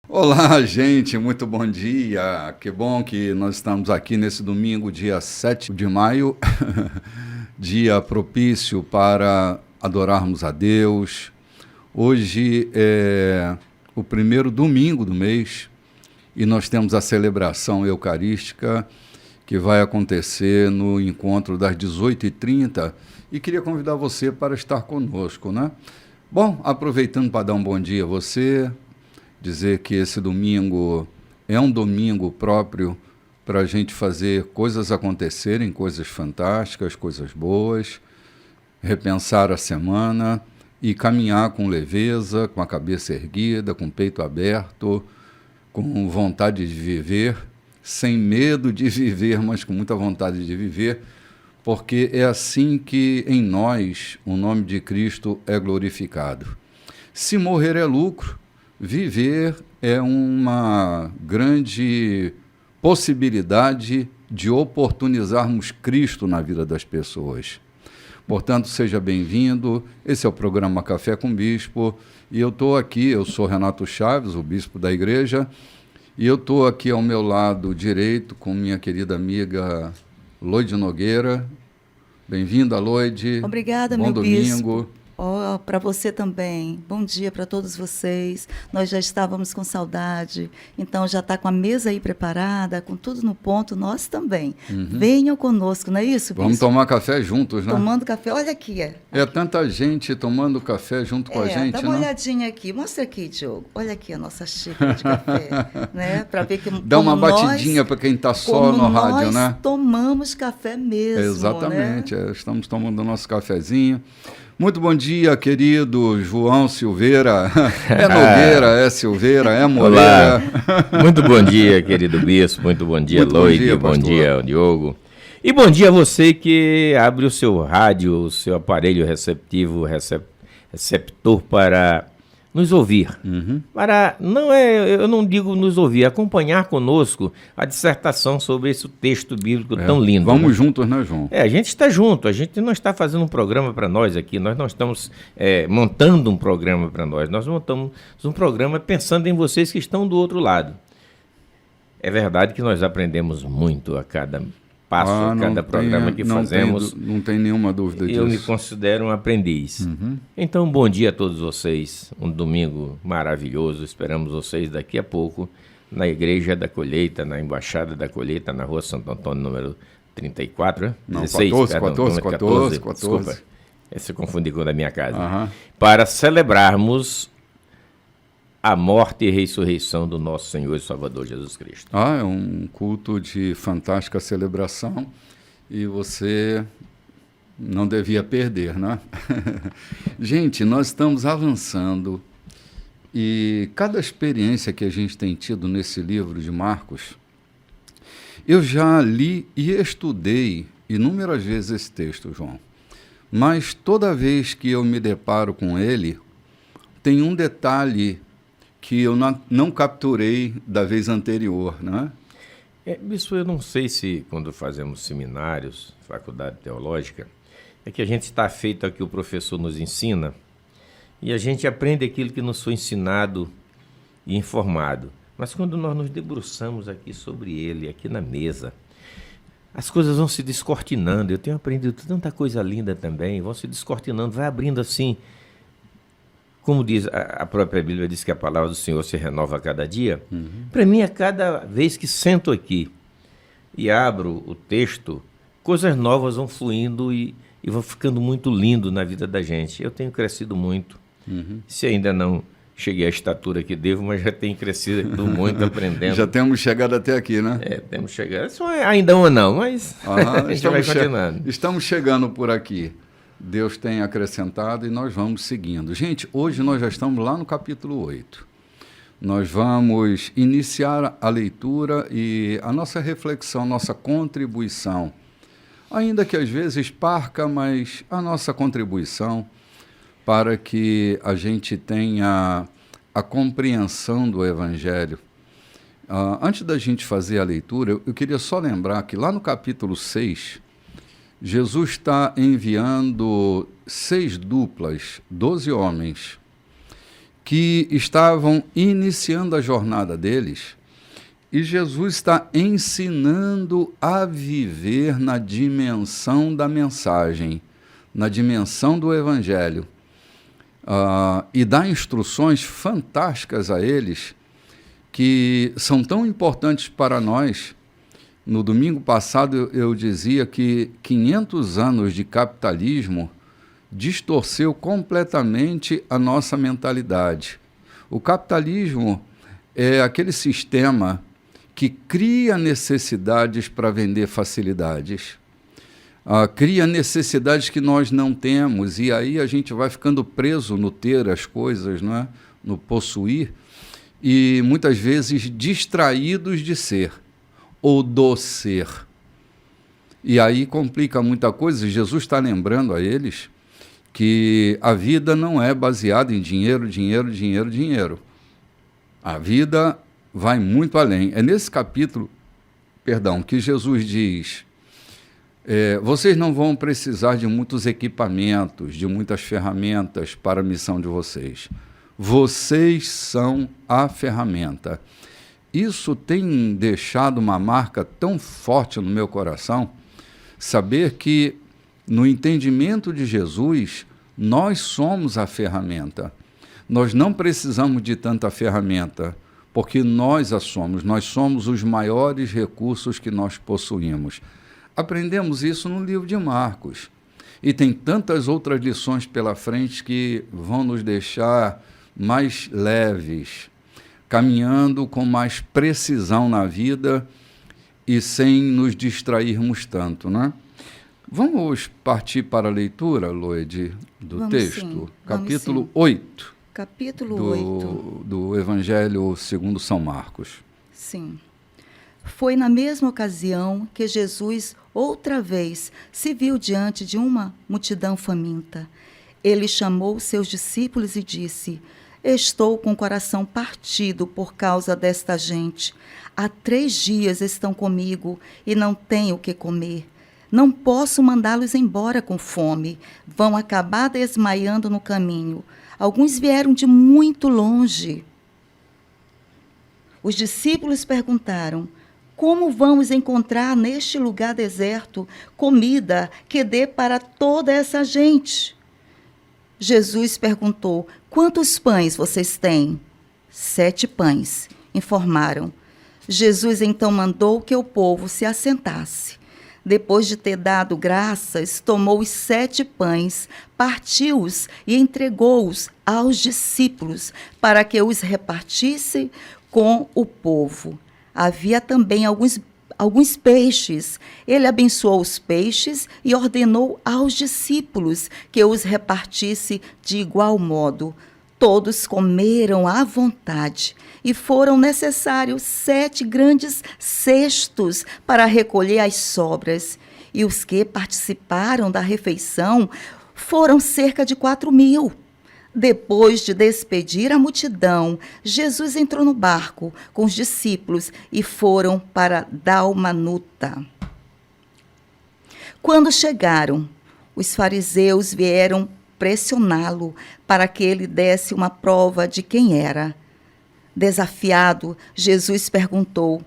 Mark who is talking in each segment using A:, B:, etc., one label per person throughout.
A: Olá, gente, muito bom dia. Que bom que nós estamos aqui nesse domingo, dia 7 de maio, dia propício para adorarmos a Deus. Hoje é o primeiro domingo do mês e nós temos a celebração eucarística que vai acontecer no encontro das 18h30 e queria convidar você para estar conosco, né? Bom, aproveitando para dar um bom dia a você, dizer que esse domingo é um domingo próprio para a gente fazer coisas acontecerem, coisas fantásticas, coisas boas, repensar a semana e caminhar com leveza, com a cabeça erguida, com o peito aberto, com vontade de viver, sem medo de viver, mas com muita vontade de viver, porque é assim que em nós o nome de Cristo é glorificado. Se morrer é lucro, viver é uma grande possibilidade de oportunizarmos Cristo na vida das pessoas. Portanto, seja bem-vindo. Esse é o programa Café com Bispo e eu estou aqui, eu sou Renato Chaves, o bispo da igreja, e eu estou aqui ao meu lado direito com minha querida amiga Loide Nogueira. Bem-vinda, Loide.
B: Obrigada,
A: Bom
B: meu
A: domingo.
B: bispo. Para você também. Bom dia para todos vocês. Nós já estávamos com saudade, então já está com a mesa aí preparada, com tudo no ponto, nós também. Venham conosco, não é isso, bispo?
A: Vamos tomar café juntos, né?
B: Tomando café, olha aqui.
A: É tanta gente tomando café junto com a gente,
B: dá uma
A: né?
B: olhadinha aqui. Mostra aqui, Diogo. Olha aqui a nossa xícara de café, né? Para ver que
A: dá uma batidinha para quem está só no rádio, né?
B: Nós tomamos café mesmo,
A: exatamente,
B: né?
A: Estamos tomando o nosso cafezinho. Muito bom dia, querido João Silveira. É Nogueira, é Silveira, é Moreira.
C: Olá. Muito bom dia, querido bispo. Muito bom dia, Loide. Bom dia, Diogo. E bom dia a você que abre o seu rádio, o seu aparelho receptivo, receptor para nos ouvir. Eu não digo nos ouvir, acompanhar conosco a dissertação sobre esse texto bíblico tão lindo.
A: Vamos juntos, né, João?
C: A gente está junto, a gente não está fazendo um programa para nós aqui, nós não estamos montando um programa para nós montamos um programa pensando em vocês que estão do outro lado. É verdade que nós aprendemos muito a cada passo, a cada programa que fazemos.
A: Não tem nenhuma dúvida disso.
C: Eu me considero um aprendiz. Então, bom dia a todos vocês. Um domingo maravilhoso. Esperamos vocês daqui a pouco na Igreja da Colheita, na Embaixada da Colheita, na Rua Santo Antônio, número 34, né?
A: Não,
C: 16,
A: 14.
C: Desculpa, se confundi com a da minha casa. Para celebrarmos a morte e ressurreição do nosso Senhor e Salvador Jesus Cristo.
A: É um culto de fantástica celebração e você não devia perder, né? Gente, nós estamos avançando e cada experiência que a gente tem tido nesse livro de Marcos, eu já li e estudei inúmeras vezes esse texto, João, mas toda vez que eu me deparo com ele, tem um detalhe que eu não capturei da vez anterior, né?
C: Isso eu não sei se quando fazemos seminários, faculdade teológica, é que a gente está feito aqui, o professor nos ensina, e a gente aprende aquilo que nos foi ensinado e informado. Mas quando nós nos debruçamos aqui sobre ele, aqui na mesa, as coisas vão se descortinando. Eu tenho aprendido tanta coisa linda também, vão se descortinando, vai abrindo assim. Como diz a própria Bíblia, diz que a palavra do Senhor se renova a cada dia. Para mim, a cada vez que sento aqui e abro o texto, coisas novas vão fluindo e vão ficando muito lindo na vida da gente. Eu tenho crescido muito. Se ainda não cheguei à estatura que devo, mas já tenho crescido muito aprendendo.
A: Já temos chegado até aqui, né?
C: Temos chegado. Isso ainda ou não, mas a gente vai continuando.
A: Estamos chegando por aqui. Deus tem acrescentado e nós vamos seguindo. Gente, hoje nós já estamos lá no capítulo 8. Nós vamos iniciar a leitura e a nossa reflexão, nossa contribuição. Ainda que às vezes parca, mas a nossa contribuição para que a gente tenha a compreensão do Evangelho. Antes da gente fazer a leitura, eu queria só lembrar que lá no capítulo 6, Jesus está enviando 6 duplas, 12 homens, que estavam iniciando a jornada deles, e Jesus está ensinando a viver na dimensão da mensagem, na dimensão do Evangelho, e dá instruções fantásticas a eles, que são tão importantes para nós. No domingo passado eu dizia que 500 anos de capitalismo distorceu completamente a nossa mentalidade. O capitalismo é aquele sistema que cria necessidades para vender facilidades, cria necessidades que nós não temos, e aí a gente vai ficando preso no ter as coisas, não é? No possuir, e muitas vezes distraídos de ser, ou do ser. E aí complica muita coisa. Jesus está lembrando a eles que a vida não é baseada em dinheiro, dinheiro, dinheiro, dinheiro. A vida vai muito além. É nesse capítulo, que Jesus diz, vocês não vão precisar de muitos equipamentos, de muitas ferramentas para a missão de vocês. Vocês são a ferramenta. Isso tem deixado uma marca tão forte no meu coração, saber que, no entendimento de Jesus, nós somos a ferramenta. Nós não precisamos de tanta ferramenta, porque nós a somos. Nós somos os maiores recursos que nós possuímos. Aprendemos isso no livro de Marcos. E tem tantas outras lições pela frente que vão nos deixar mais leves, caminhando com mais precisão na vida e sem nos distrairmos tanto, né? Vamos partir para a leitura, Loide, do texto, sim. Capítulo 8.
B: Capítulo 8.
A: Do Evangelho segundo São Marcos.
B: Sim. Foi na mesma ocasião que Jesus, outra vez, se viu diante de uma multidão faminta. Ele chamou seus discípulos e disse: estou com o coração partido por causa desta gente. Há 3 dias estão comigo e não tenho o que comer. Não posso mandá-los embora com fome. Vão acabar desmaiando no caminho. Alguns vieram de muito longe. Os discípulos perguntaram: como vamos encontrar neste lugar deserto comida que dê para toda essa gente? Jesus perguntou: quantos pães vocês têm? 7 pães, informaram. Jesus então mandou que o povo se assentasse. Depois de ter dado graças, tomou os 7 pães, partiu-os e entregou-os aos discípulos para que os repartissem com o povo. Havia também alguns peixes. Ele abençoou os peixes e ordenou aos discípulos que os repartisse de igual modo. Todos comeram à vontade e foram necessários 7 grandes cestos para recolher as sobras. E os que participaram da refeição foram cerca de 4.000. Depois de despedir a multidão, Jesus entrou no barco com os discípulos e foram para Dalmanuta. Quando chegaram, os fariseus vieram pressioná-lo para que ele desse uma prova de quem era. Desafiado, Jesus perguntou: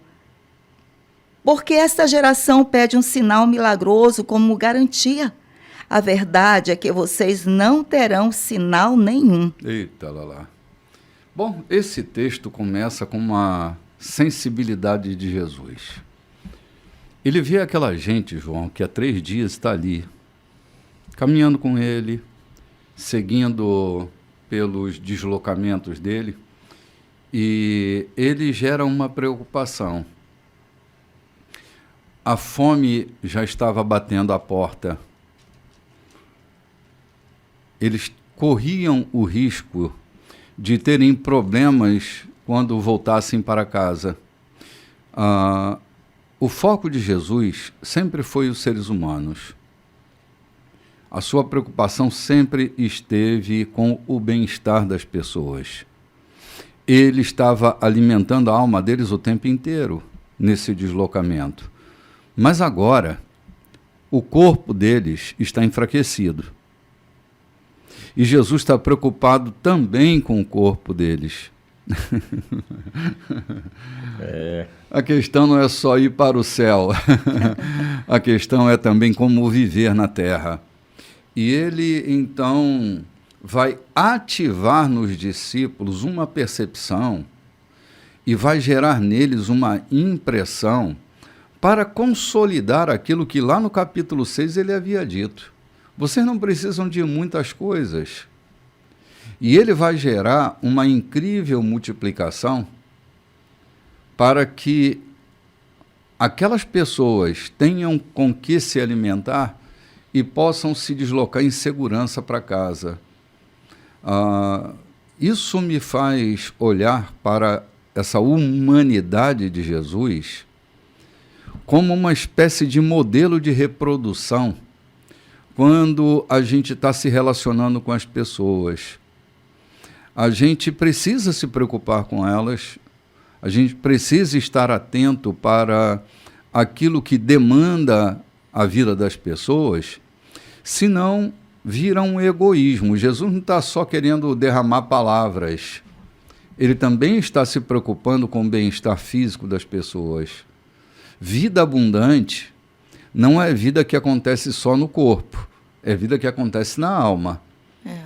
B: por que esta geração pede um sinal milagroso como garantia? A verdade é que vocês não terão sinal nenhum.
A: Eita, lá. Bom, esse texto começa com uma sensibilidade de Jesus. Ele vê aquela gente, João, que há 3 dias está ali, caminhando com ele, seguindo pelos deslocamentos dele, e ele gera uma preocupação. A fome já estava batendo à porta. Eles corriam o risco de terem problemas quando voltassem para casa. O foco de Jesus sempre foi os seres humanos. A sua preocupação sempre esteve com o bem-estar das pessoas. Ele estava alimentando a alma deles o tempo inteiro nesse deslocamento. Mas agora, o corpo deles está enfraquecido. E Jesus está preocupado também com o corpo deles. A questão não é só ir para o céu. A questão é também como viver na terra. E ele, então, vai ativar nos discípulos uma percepção e vai gerar neles uma impressão para consolidar aquilo que lá no capítulo 6 ele havia dito. Vocês não precisam de muitas coisas. E ele vai gerar uma incrível multiplicação para que aquelas pessoas tenham com que se alimentar e possam se deslocar em segurança para casa. Isso me faz olhar para essa humanidade de Jesus como uma espécie de modelo de reprodução quando a gente está se relacionando com as pessoas. A gente precisa se preocupar com elas, a gente precisa estar atento para aquilo que demanda a vida das pessoas, senão vira um egoísmo. Jesus não está só querendo derramar palavras, ele também está se preocupando com o bem-estar físico das pessoas. Vida abundante não é vida que acontece só no corpo, é vida que acontece na alma,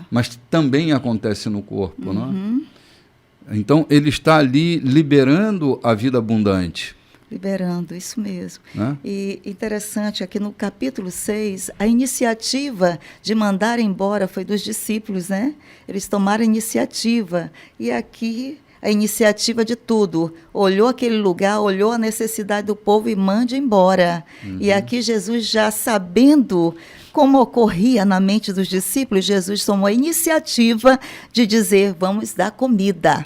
A: mas também acontece no corpo, não é? Então, ele está ali liberando a vida abundante.
B: Liberando, isso mesmo. E interessante, aqui no capítulo 6, a iniciativa de mandar embora foi dos discípulos, né? Eles tomaram a iniciativa. E aqui, a iniciativa de tudo. Olhou aquele lugar, olhou a necessidade do povo e mande embora. E aqui Jesus, já sabendo como ocorria na mente dos discípulos, Jesus tomou a iniciativa de dizer, vamos dar comida.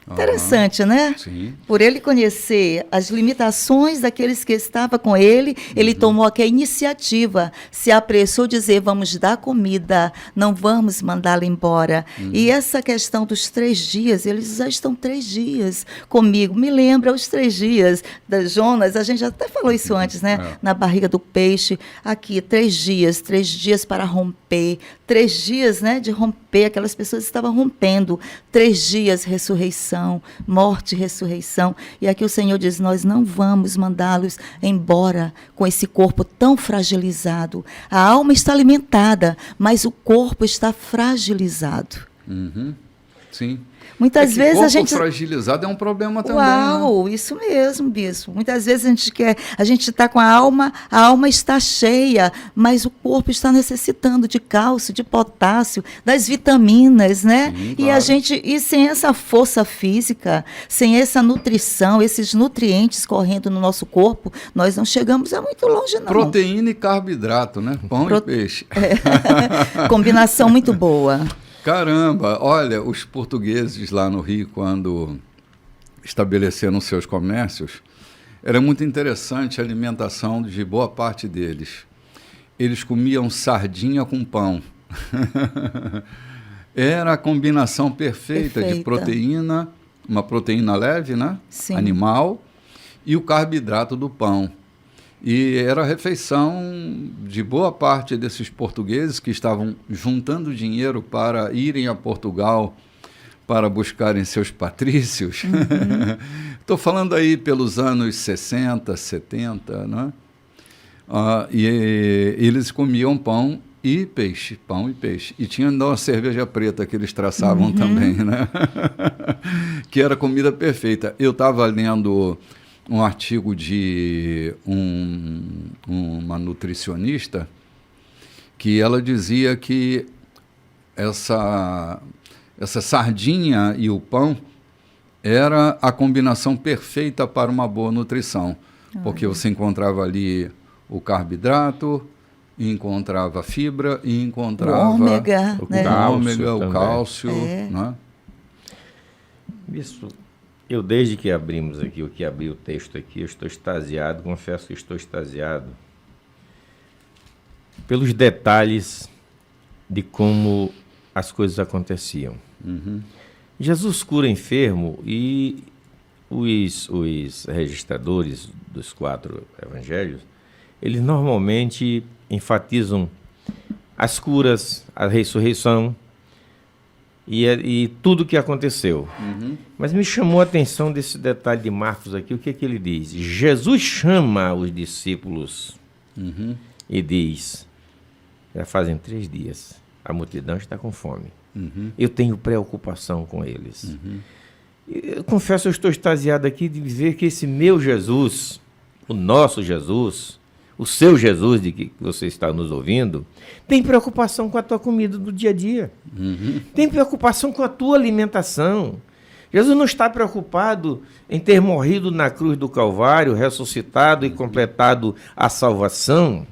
B: Interessante, né?
A: Sim.
B: Por ele conhecer as limitações daqueles que estavam com ele, ele tomou aqui a iniciativa, se apressou a dizer, vamos dar comida, não vamos mandá-la embora. E essa questão dos 3 dias, eles já estão 3 dias comigo, me lembra os 3 dias da Jonas, a gente já até falou isso antes, né? Na barriga do peixe, aqui, 3 dias para romper, 3 dias, né, de romper, aquelas pessoas estavam rompendo, 3 dias, ressurreição, morte e ressurreição. E aqui o Senhor diz, nós não vamos mandá-los embora com esse corpo tão fragilizado. A alma está alimentada, mas o corpo está fragilizado.
A: Sim.
B: Muitas vezes
A: corpo
B: a gente
A: fragilizado é um problema também.
B: Uau, né? Isso mesmo, bispo. Muitas vezes a gente está com a alma está cheia, mas o corpo está necessitando de cálcio, de potássio, das vitaminas, né?
A: Sim,
B: claro. E sem essa força física, sem essa nutrição, esses nutrientes correndo no nosso corpo, nós não chegamos a muito longe, não.
A: Proteína e carboidrato, né? Pão e peixe.
B: Combinação muito boa.
A: Caramba, olha, os portugueses lá no Rio, quando estabeleceram seus comércios, era muito interessante a alimentação de boa parte deles. Eles comiam sardinha com pão. Era a combinação perfeita de proteína, uma proteína leve, né?
B: Sim.
A: Animal, e o carboidrato do pão. E era a refeição de boa parte desses portugueses que estavam juntando dinheiro para irem a Portugal para buscarem seus patrícios. Estou falando aí pelos anos 60, 70, né? E eles comiam pão e peixe. E tinha uma cerveja preta que eles traçavam também, né? Que era comida perfeita. Eu estava lendo um artigo de uma nutricionista que ela dizia que essa sardinha e o pão era a combinação perfeita para uma boa nutrição, porque você encontrava ali o carboidrato, encontrava a fibra e encontrava
B: o ômega,
A: o cálcio, né?
C: Isso. Eu, desde que abrimos aqui, abri o texto aqui, eu estou extasiado, confesso que estou extasiado pelos detalhes de como as coisas aconteciam. Jesus cura enfermo e os registradores dos 4 evangelhos, eles normalmente enfatizam as curas, a ressurreição, e tudo o que aconteceu. Mas me chamou a atenção desse detalhe de Marcos aqui, o que é que ele diz? Jesus chama os discípulos e diz, já fazem 3 dias, a multidão está com fome. Eu tenho preocupação com eles. Eu confesso, eu estou extasiado aqui de ver que esse meu Jesus, o nosso Jesus, o seu Jesus de que você está nos ouvindo, tem preocupação com a tua comida do dia a dia. Tem preocupação com a tua alimentação. Jesus não está preocupado em ter morrido na cruz do Calvário, ressuscitado e completado a salvação.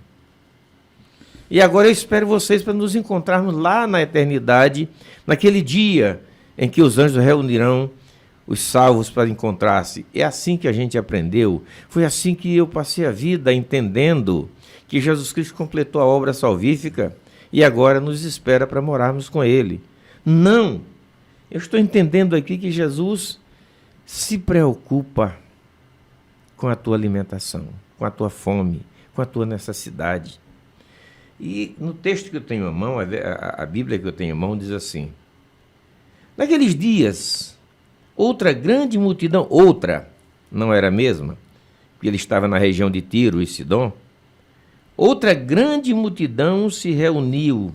C: E agora eu espero vocês para nos encontrarmos lá na eternidade, naquele dia em que os anjos reunirão os salvos para encontrar-se. É assim que a gente aprendeu. Foi assim que eu passei a vida entendendo que Jesus Cristo completou a obra salvífica e agora nos espera para morarmos com Ele. Não! Eu estou entendendo aqui que Jesus se preocupa com a tua alimentação, com a tua fome, com a tua necessidade. E no texto que eu tenho à mão, a Bíblia que eu tenho à mão diz assim: naqueles dias, outra grande multidão, não era a mesma, porque ele estava na região de Tiro e Sidom, outra grande multidão se reuniu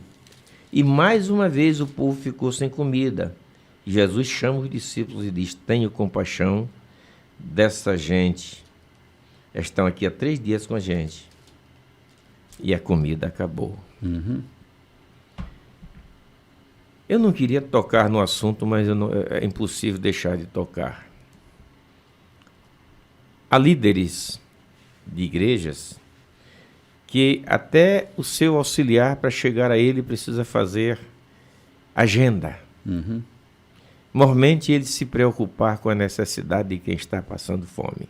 C: e mais uma vez o povo ficou sem comida. Jesus chama os discípulos e diz: tenho compaixão dessa gente, estão aqui há 3 dias com a gente e a comida acabou. Eu não queria tocar no assunto, mas é impossível deixar de tocar. Há líderes de igrejas que até o seu auxiliar, para chegar a ele, precisa fazer agenda. Mormente ele se preocupar com a necessidade de quem está passando fome.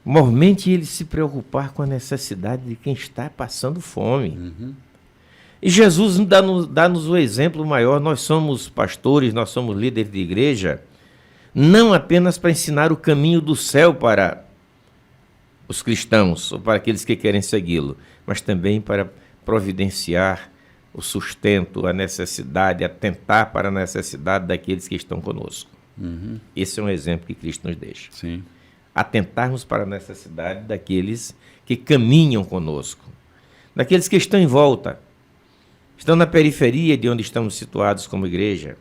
C: Mormente ele se preocupar com a necessidade de quem está passando fome. E Jesus dá-nos o exemplo maior. Nós somos pastores, nós somos líderes de igreja, não apenas para ensinar o caminho do céu para os cristãos, ou para aqueles que querem segui-lo, mas também para providenciar o sustento, a necessidade, atentar para a necessidade daqueles que estão conosco. Esse é um exemplo que Cristo nos deixa.
A: Sim.
C: Atentarmos para a necessidade daqueles que caminham conosco, daqueles que estão em volta, estão na periferia de onde estamos situados como igreja,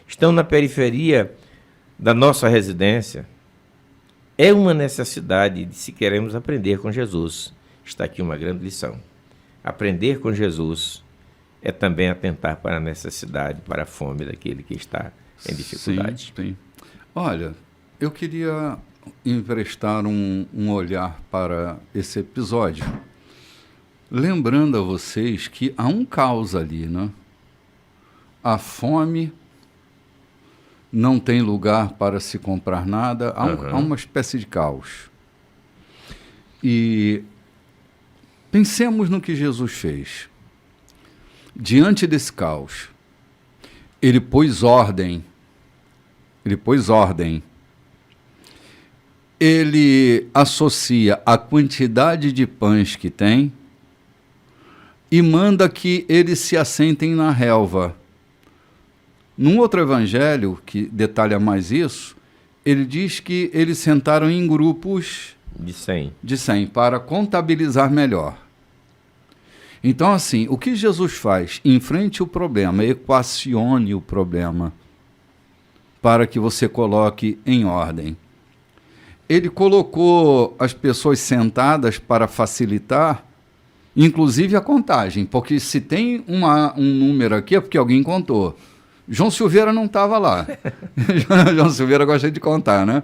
C: estão na periferia da nossa residência. É uma necessidade de, se queremos aprender com Jesus. Está aqui uma grande lição. Aprender com Jesus é também atentar para a necessidade, para a fome daquele que está em dificuldade.
A: Sim. Olha, eu queria emprestar um olhar para esse episódio, lembrando a vocês que há um caos ali, né? A fome, não tem lugar para se comprar nada, há uma espécie de caos. E pensemos no que Jesus fez. Diante desse caos, ele pôs ordem. Ele associa a quantidade de pães que tem e manda que eles se assentem na relva. Num outro evangelho, que detalha mais isso, ele diz que eles sentaram em grupos de 100 para contabilizar melhor. Então, assim, o que Jesus faz? Enfrente o problema, equacione o problema para que você coloque em ordem. Ele colocou as pessoas sentadas para facilitar, inclusive a contagem, porque se tem um número aqui é porque alguém contou. João Silveira não estava lá. João Silveira gosta de contar, né?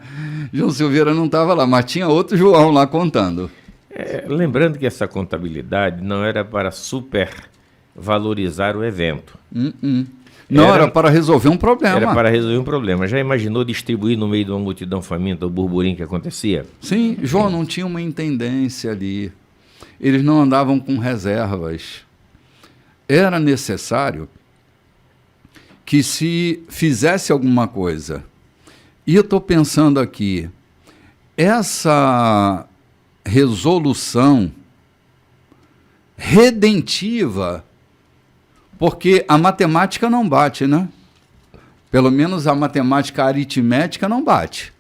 A: João Silveira não estava lá, mas tinha outro João lá contando.
C: Lembrando que essa contabilidade não era para supervalorizar o evento.
A: Não, era para resolver um problema.
C: Era para resolver um problema. Já imaginou distribuir no meio de uma multidão faminta o burburinho que acontecia?
A: Sim, João, não tinha uma intendência ali. Eles não andavam com reservas. Era necessário que se fizesse alguma coisa. E eu estou pensando aqui, essa resolução redentiva Porque a matemática não bate, né? Pelo menos a matemática aritmética não bate.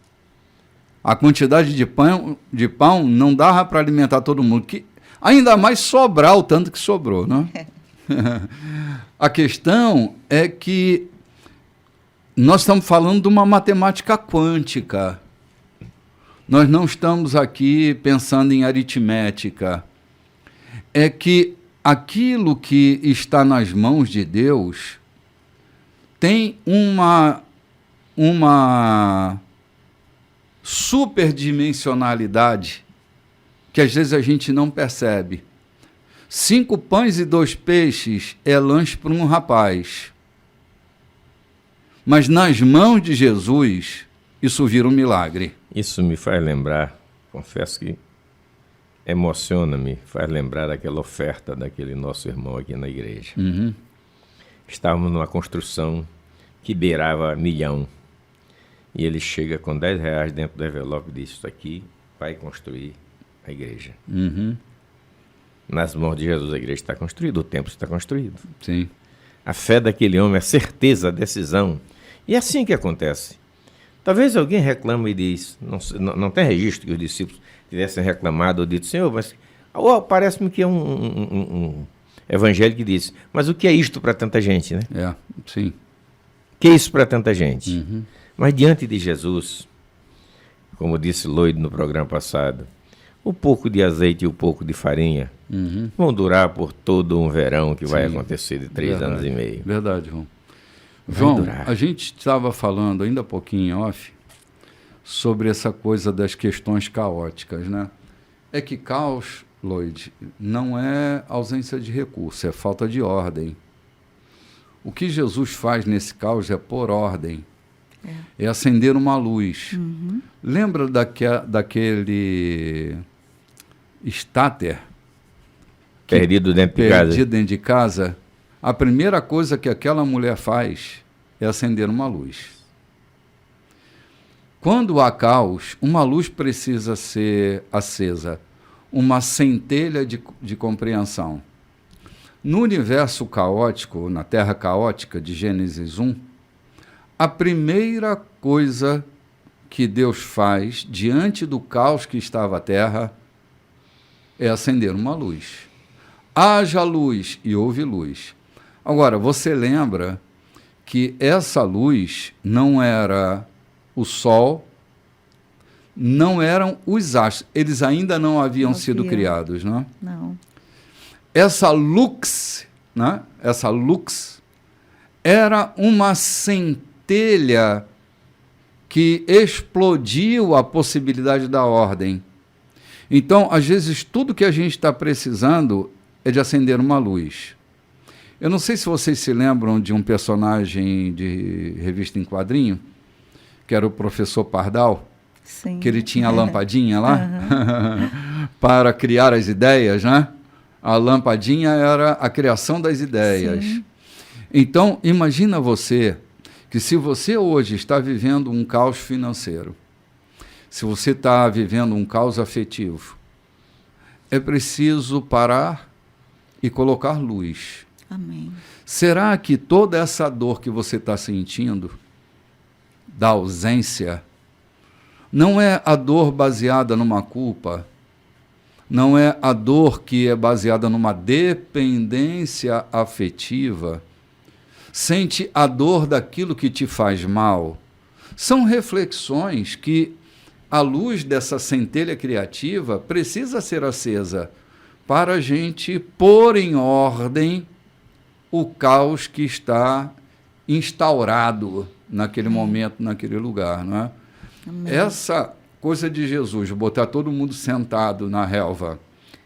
A: A quantidade de pão não dava para alimentar todo mundo. Ainda mais sobrar o tanto que sobrou, né? A questão é que nós estamos falando de uma matemática quântica. Nós não estamos aqui pensando em aritmética. É que aquilo que está nas mãos de Deus tem uma superdimensionalidade que às vezes a gente não percebe. 5 pães e 2 peixes é lanche para um rapaz. Mas nas mãos de Jesus, isso vira um milagre.
C: Isso me faz lembrar, confesso que emociona-me, faz lembrar aquela oferta daquele nosso irmão aqui na igreja.
A: Uhum.
C: Estávamos numa construção que beirava 1 milhão. E ele chega com R$10 dentro do envelope e diz: isso aqui vai construir a igreja.
A: Uhum.
C: Nas mãos de Jesus a igreja está construída, o templo está construído.
A: Sim.
C: A fé daquele homem, a certeza, a decisão. E é assim que acontece. Talvez alguém reclame e diz, não tem registro que os discípulos tivessem reclamado ou dito: Senhor, mas parece-me que é um evangelho que diz, mas o que é isto para tanta gente, né?
A: É, sim.
C: O que é isso para tanta gente?
A: Uhum.
C: Mas diante de Jesus, como disse Lloyd no programa passado, o pouco de azeite e o pouco de farinha vão durar por todo um verão que vai acontecer de 3 anos e meio.
A: Verdade, João. João,
C: durar.
A: a gente estava falando ainda há pouquinho em off sobre essa coisa das questões caóticas, né? É que caos, Lloyd, não é ausência de recurso, é falta de ordem. O que Jesus faz nesse caos é pôr ordem, é acender uma luz.
B: Uhum.
A: Lembra daquele estáter
C: Perdido dentro de casa.
A: perdido dentro de casa? A primeira coisa que aquela mulher faz é acender uma luz. Quando há caos, uma luz precisa ser acesa, uma centelha de compreensão. No universo caótico, na Terra caótica de Gênesis 1, a primeira coisa que Deus faz diante do caos que estava a Terra é acender uma luz. Haja luz e houve luz. Agora, você lembra que essa luz não era o sol, não eram os astros, eles ainda não haviam sido criados, não é?
B: Não.
A: Essa lux, né? Essa lux era uma centelha que explodiu a possibilidade da ordem. Então, às vezes, tudo que a gente está precisando é de acender uma luz. Eu não sei se vocês se lembram de um personagem de revista em quadrinho, que era o professor Pardal,
B: Sim.
A: que ele tinha a lampadinha lá para criar as ideias, né? A lampadinha era a criação das ideias.
B: Sim.
A: Então, imagina você que se você hoje está vivendo um caos financeiro, se você está vivendo um caos afetivo, é preciso parar e colocar luz.
B: Amém.
A: Será que toda essa dor que você está sentindo, da ausência, não é a dor baseada numa culpa? Não é a dor que é baseada numa dependência afetiva? Sente a dor daquilo que te faz mal? São reflexões que a luz dessa centelha criativa precisa ser acesa para a gente pôr em ordem o caos que está instaurado naquele momento, naquele lugar, não é?
B: Amém.
A: Essa coisa de Jesus, botar todo mundo sentado na relva.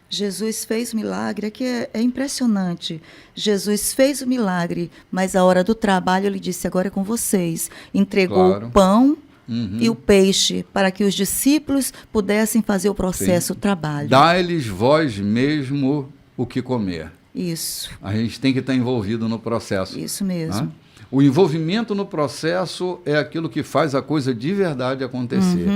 B: Jesus fez o milagre, é que é impressionante. Jesus fez o milagre, mas a hora do trabalho ele disse: agora é com vocês. Entregou
A: Claro.
B: o pão
A: Uhum.
B: e o peixe para que os discípulos pudessem fazer o processo, o trabalho.
A: Dá-lhes vós mesmo o que comer.
B: Isso,
A: A gente tem que estar envolvido no processo.
B: isso mesmo.
A: Né? O envolvimento no processo é aquilo que faz a coisa de verdade acontecer.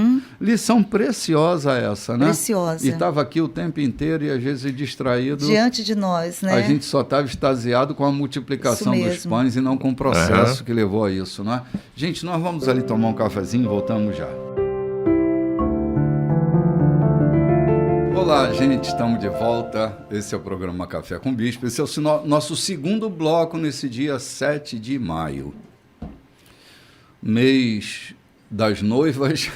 A: Lição preciosa essa, né?
B: Preciosa.
A: E estava aqui o tempo inteiro e às vezes distraído.
B: Diante de nós, né?
A: A gente só estava extasiado com a multiplicação dos pães e não com o processo que levou a isso, né? Gente, nós vamos ali tomar um cafezinho e voltamos já. Olá, gente, estamos de volta. Esse é o programa Café com Bispo. Esse é o nosso segundo bloco nesse dia 7 de maio. Mês das noivas,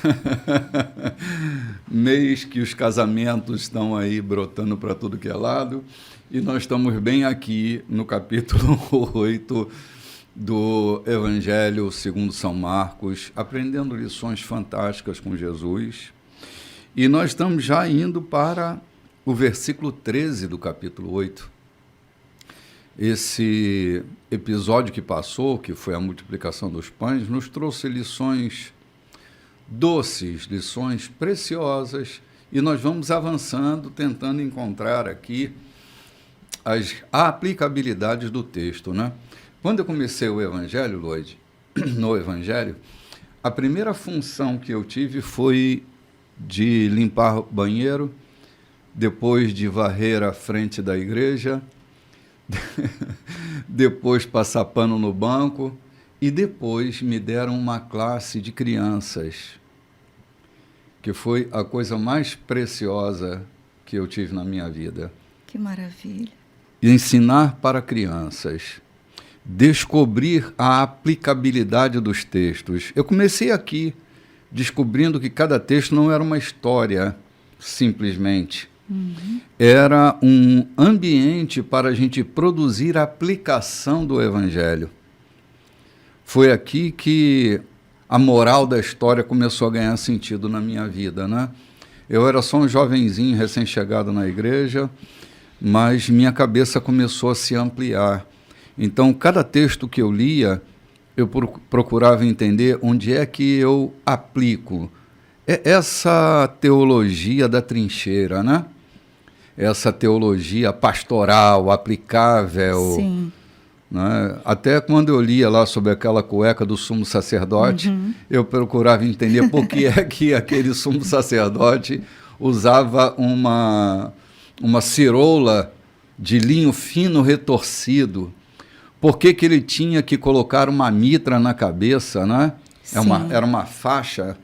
A: mês que os casamentos estão aí brotando para tudo que é lado. E nós estamos bem aqui no capítulo 8 do Evangelho segundo São Marcos, aprendendo lições fantásticas com Jesus. E nós estamos já indo para o versículo 13 do capítulo 8. Esse episódio que passou, que foi a multiplicação dos pães, nos trouxe lições doces, lições preciosas, e nós vamos avançando, tentando encontrar aqui as aplicabilidades do texto, né? Quando eu comecei o Evangelho, Lloyd, no Evangelho, a primeira função que eu tive foi de limpar banheiro, depois de varrer a frente da igreja, depois passar pano no banco, e depois me deram uma classe de crianças, que foi a coisa mais preciosa que eu tive na minha vida.
B: Que maravilha.
A: Ensinar para crianças, descobrir a aplicabilidade dos textos. Eu comecei aqui, descobrindo que cada texto não era uma história, simplesmente. Era um ambiente para a gente produzir a aplicação do Evangelho. Foi aqui que a moral da história começou a ganhar sentido na minha vida, né? Eu era só um jovenzinho recém-chegado na igreja, mas minha cabeça começou a se ampliar. Então, cada texto que eu lia, eu procurava entender onde é que eu aplico. Essa teologia da trincheira, né? Essa teologia pastoral, aplicável.
B: Sim.
A: Né? Até quando eu lia lá sobre aquela cueca do sumo sacerdote, eu procurava entender por que é que aquele sumo sacerdote usava uma ciroula de linho fino retorcido. Por que que ele tinha que colocar uma mitra na cabeça, né? Era uma faixa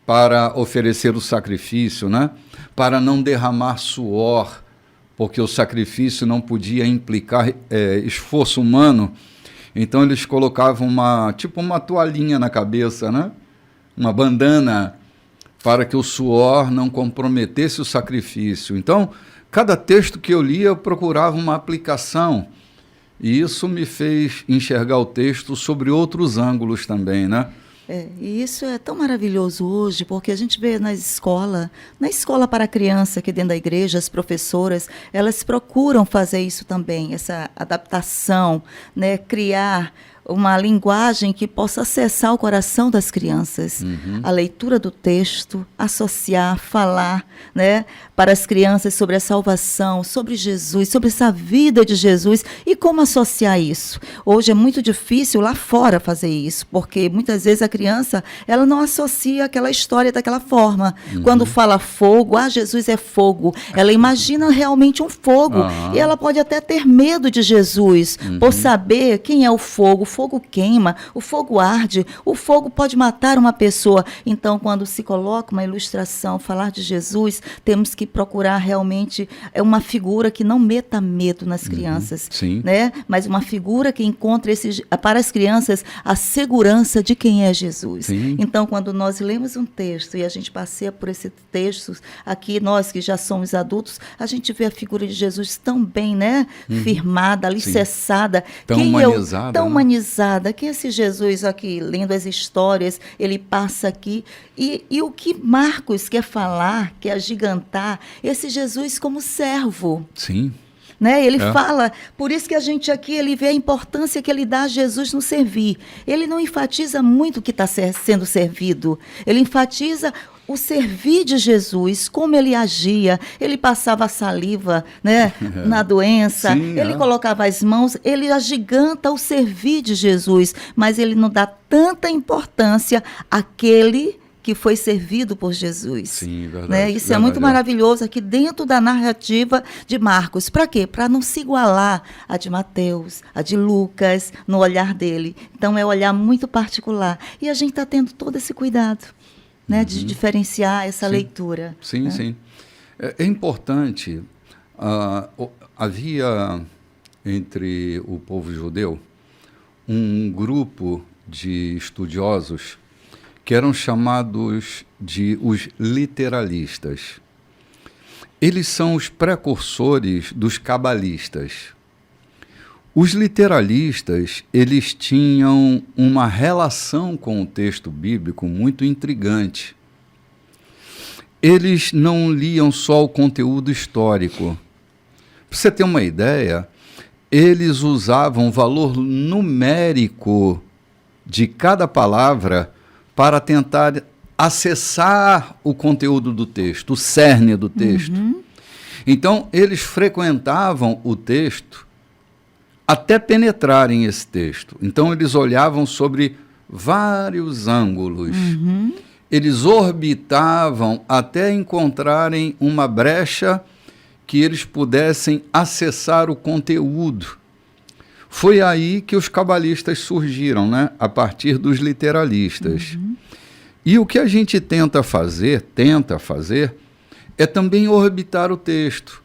A: para oferecer o sacrifício, né? Para não derramar suor, porque o sacrifício não podia implicar esforço humano. Então eles colocavam uma toalhinha na cabeça, né? Uma bandana, para que o suor não comprometesse o sacrifício. Então, cada texto que eu lia, eu procurava uma aplicação. E isso me fez enxergar o texto sobre outros ângulos também, né?
B: E isso é tão maravilhoso hoje, porque a gente vê na escola para a criança, aqui dentro da igreja, as professoras, elas procuram fazer isso também, essa adaptação, né? Criar uma linguagem que possa acessar o coração das crianças. A leitura do texto, associar, falar, né, para as crianças sobre a salvação, sobre Jesus, sobre essa vida de Jesus e como associar isso. Hoje é muito difícil lá fora fazer isso, porque muitas vezes a criança ela não associa aquela história daquela forma. Quando fala fogo, Jesus é fogo, ela imagina realmente um fogo. E ela pode até ter medo de Jesus, por saber quem é o fogo. O fogo queima, o fogo arde, o fogo pode matar uma pessoa. Então, quando se coloca uma ilustração, falar de Jesus, temos que procurar realmente uma figura que não meta medo nas crianças, né? Mas uma figura que encontre para as crianças a segurança de quem é Jesus. Então, quando nós lemos um texto e a gente passeia por esse texto, aqui nós que já somos adultos, a gente vê a figura de Jesus tão bem, né? Firmada, alicerçada,
A: tão humanizada,
B: tão humanizada, que esse Jesus aqui, lendo as histórias, ele passa aqui, e o que Marcos quer falar, quer agigantar, esse Jesus como servo. Né? Ele fala, por isso que a gente aqui, ele vê a importância que ele dá a Jesus no servir. Ele não enfatiza muito o que está sendo servido, ele enfatiza o servir de Jesus, como ele agia, ele passava a saliva, né, na doença,
A: Sim,
B: ele colocava as mãos, ele agiganta o servir de Jesus, mas ele não dá tanta importância àquele que foi servido por Jesus.
A: Sim, verdade.
B: Né? Isso é muito maravilhoso aqui dentro da narrativa de Marcos. Para quê? Para não se igualar a de Mateus, a de Lucas, no olhar dele. Então, é um olhar muito particular. E a gente está tendo todo esse cuidado, né, de diferenciar essa leitura.
A: Sim,
B: né?
A: sim. É importante, havia entre o povo judeu um grupo de estudiosos que eram chamados de os literalistas. Eles são os precursores dos cabalistas. Os literalistas, eles tinham uma relação com o texto bíblico muito intrigante. Eles não liam só o conteúdo histórico. Para você ter uma ideia, eles usavam o valor numérico de cada palavra para tentar acessar o conteúdo do texto, o cerne do texto. Então, eles frequentavam o texto até penetrarem esse texto. Então, eles olhavam sobre vários ângulos. Eles orbitavam até encontrarem uma brecha que eles pudessem acessar o conteúdo. Foi aí que os cabalistas surgiram, né? A partir dos literalistas. E o que a gente tenta fazer, é também orbitar o texto.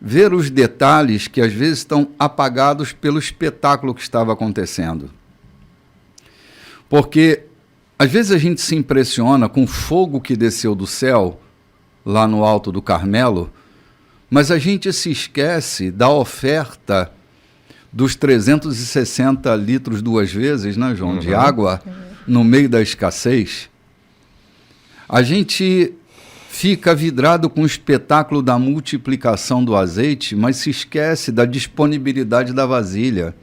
A: Ver os detalhes que às vezes estão apagados pelo espetáculo que estava acontecendo. Porque às vezes a gente se impressiona com o fogo que desceu do céu, lá no alto do Carmelo, mas a gente se esquece da oferta dos 360 litros 2 vezes, né, João, de água no meio da escassez. A gente fica vidrado com o espetáculo da multiplicação do azeite, mas se esquece da disponibilidade da vasilha.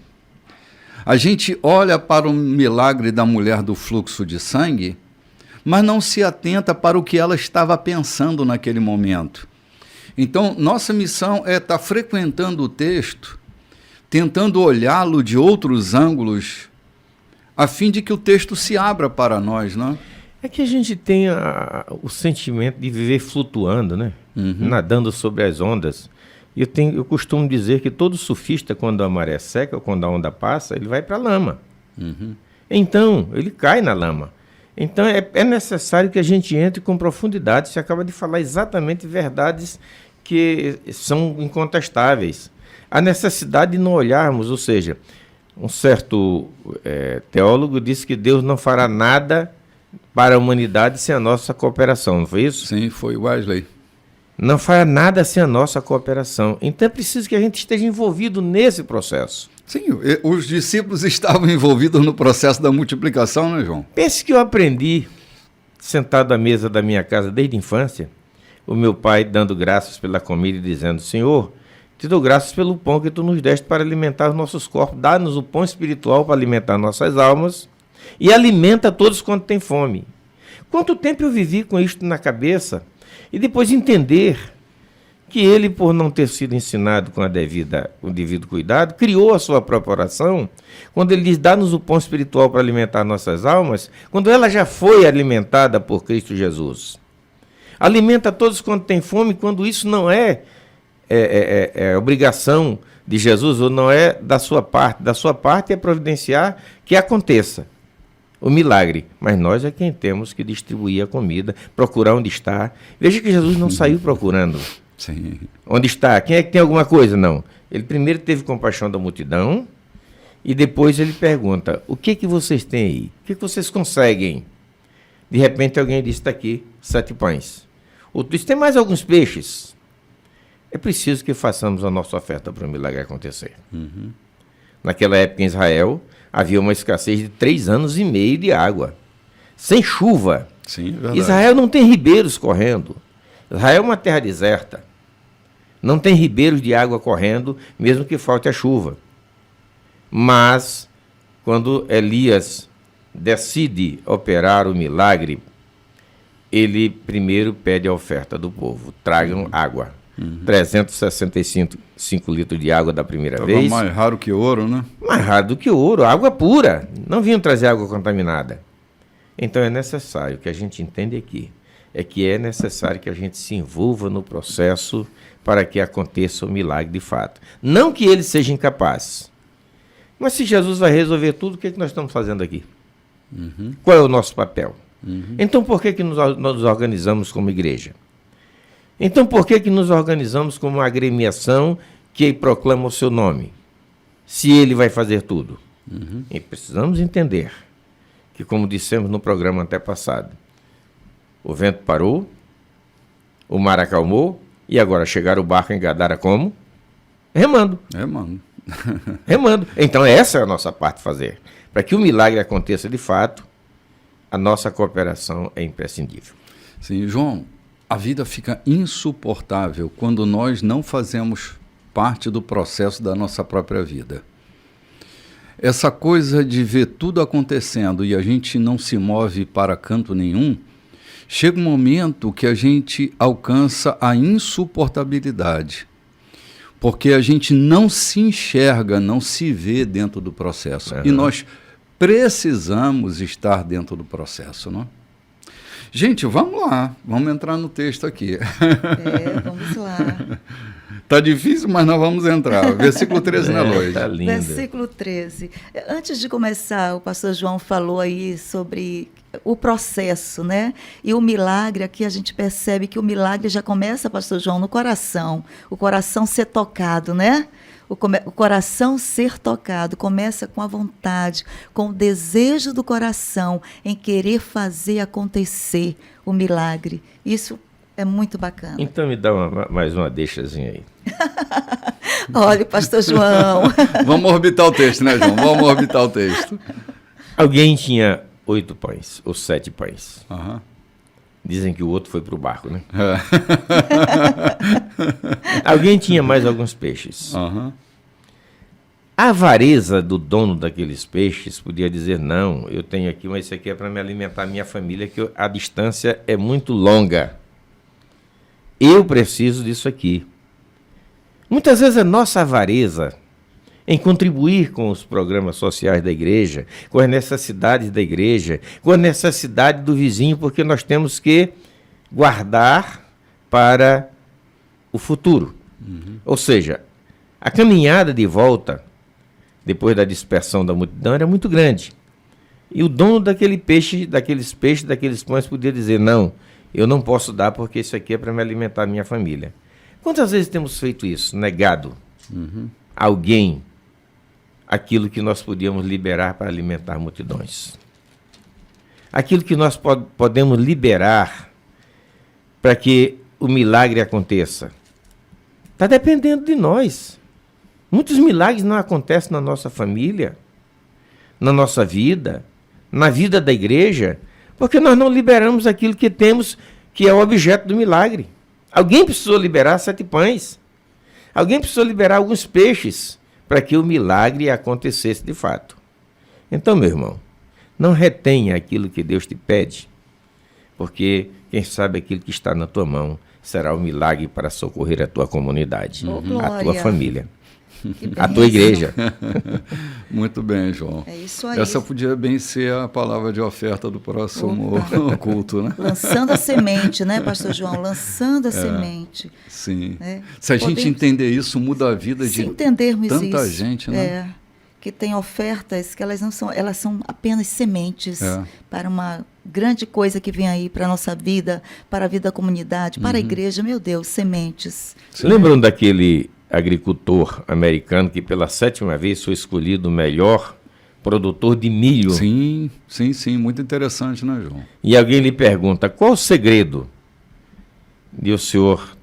A: A gente olha para o milagre da mulher do fluxo de sangue, mas não se atenta para o que ela estava pensando naquele momento. Então, nossa missão é estar frequentando o texto, tentando olhá-lo de outros ângulos, a fim de que o texto se abra para nós, não é?
C: É que a gente tem o sentimento de viver flutuando, né? Nadando sobre as ondas. E eu costumo dizer que todo surfista, quando a maré seca, ou quando a onda passa, ele vai para a lama. Então, ele cai na lama. Então, é necessário que a gente entre com profundidade. Você acaba de falar exatamente verdades que são incontestáveis. A necessidade de não olharmos, ou seja, um certo teólogo disse que Deus não fará nada para a humanidade sem a nossa cooperação, não foi isso?
A: Sim, foi Wesley.
C: Não fará nada sem a nossa cooperação. Então é preciso que a gente esteja envolvido nesse processo.
A: Sim, os discípulos estavam envolvidos no processo da multiplicação, né, João?
C: Pense que eu aprendi, sentado à mesa da minha casa desde a infância, o meu pai dando graças pela comida e dizendo: Senhor, te dou graças pelo pão que tu nos deste para alimentar os nossos corpos. Dá-nos o pão espiritual para alimentar nossas almas e alimenta todos quanto têm fome. Quanto tempo eu vivi com isto na cabeça e depois entender que ele, por não ter sido ensinado com o devido cuidado, criou a sua própria oração, quando ele diz: dá-nos o pão espiritual para alimentar nossas almas, quando ela já foi alimentada por Cristo Jesus. Alimenta todos quanto têm fome, quando isso não é obrigação de Jesus, ou não é da sua parte. Da sua parte é providenciar que aconteça o milagre, mas nós é quem temos que distribuir a comida, procurar onde está. Veja que Jesus não saiu procurando.
A: Sim.
C: Onde está? Quem é que tem alguma coisa? Não. Ele primeiro teve compaixão da multidão e depois ele pergunta: o que vocês têm aí? O que vocês conseguem? De repente alguém disse: está aqui 7 pães. Outro disse: tem mais alguns peixes. É preciso que façamos a nossa oferta para o milagre acontecer. Naquela época em Israel havia uma escassez de 3 anos e meio de água, sem chuva.
A: Sim, verdade.
C: Israel não tem ribeiros correndo. Israel é uma terra deserta. Não tem ribeiros de água correndo, mesmo que falte a chuva. Mas, quando Elias decide operar o milagre, ele primeiro pede a oferta do povo. Tragam água. 365 litros de água da primeira vez.
A: Mais raro que ouro, né?
C: Mais raro do que ouro, água pura. Não vinham trazer água contaminada. Então é necessário que a gente entenda aqui, é que é necessário que a gente se envolva no processo para que aconteça o milagre de fato. Não que ele seja incapaz. Mas se Jesus vai resolver tudo, o que é que nós estamos fazendo aqui? Qual é o nosso papel? Então por que nós nos organizamos como igreja? Então por que nos organizamos como uma agremiação que proclama o seu nome? Se ele vai fazer tudo. E precisamos entender que, como dissemos no programa antepassado, o vento parou, o mar acalmou, e agora chegar o barco em Gadara como? Remando. Remando. Então essa é a nossa parte a fazer. Para que o milagre aconteça de fato, a nossa cooperação é imprescindível.
A: Sim, João, a vida fica insuportável quando nós não fazemos parte do processo da nossa própria vida. Essa coisa de ver tudo acontecendo e a gente não se move para canto nenhum, chega um momento que a gente alcança a insuportabilidade, porque a gente não se enxerga, não se vê dentro do processo. E nós precisamos estar dentro do processo, não? Gente, vamos lá, vamos entrar no texto aqui.
B: Vamos lá.
A: Tá difícil, mas nós vamos entrar. Versículo 13, né, Loide?
C: Tá lindo.
B: Versículo 13. Antes de começar, o pastor João falou aí sobre o processo, né? E o milagre, aqui a gente percebe que o milagre já começa, pastor João, no coração. O coração ser tocado, né? O coração ser tocado começa com a vontade, com o desejo do coração em querer fazer acontecer o milagre. Isso é muito bacana.
C: Então me dá mais uma deixazinha aí.
B: Olha, pastor João.
A: Vamos orbitar o texto, né, João? Vamos orbitar o texto.
C: Alguém tinha 8 pães, ou 7 pães. Dizem que o outro foi para o barco, né? Alguém tinha mais alguns peixes. A avareza do dono daqueles peixes podia dizer, não, eu tenho aqui, mas isso aqui é para me alimentar a minha família, que a distância é muito longa. Eu preciso disso aqui. Muitas vezes a nossa avareza em contribuir com os programas sociais da igreja, com as necessidades da igreja, com a necessidade do vizinho, porque nós temos que guardar para o futuro. Ou seja, a caminhada de volta, depois da dispersão da multidão, era muito grande. E o dono daqueles peixes, daqueles pães, podia dizer, não, eu não posso dar porque isso aqui é para me alimentar a minha família. Quantas vezes temos feito isso? Negado a alguém aquilo que nós podíamos liberar para alimentar multidões. Aquilo que nós podemos liberar para que o milagre aconteça. Está dependendo de nós. Muitos milagres não acontecem na nossa família, na nossa vida, na vida da igreja, porque nós não liberamos aquilo que temos, que é o objeto do milagre. Alguém precisou liberar 7 pães. Alguém precisou liberar alguns peixes para que o milagre acontecesse de fato. Então, meu irmão, não retenha aquilo que Deus te pede, porque quem sabe aquilo que está na tua mão será o milagre para socorrer a tua comunidade, a tua família, a tua igreja.
A: Muito bem, João.
B: É isso aí.
A: Essa podia bem ser a palavra de oferta do próximo culto, né?
B: Lançando a semente, né, pastor João? Lançando a semente.
A: Sim. Se a gente entender isso, muda a vida de tanta gente, né?
B: Que tem ofertas que elas são apenas sementes para uma grande coisa que vem aí para a nossa vida, para a vida da comunidade, para a igreja, meu Deus, sementes.
C: Lembram daquele agricultor americano que pela 7ª vez foi escolhido o melhor produtor de milho?
A: Sim, muito interessante, né, João?
C: E alguém lhe pergunta, qual o segredo de o senhor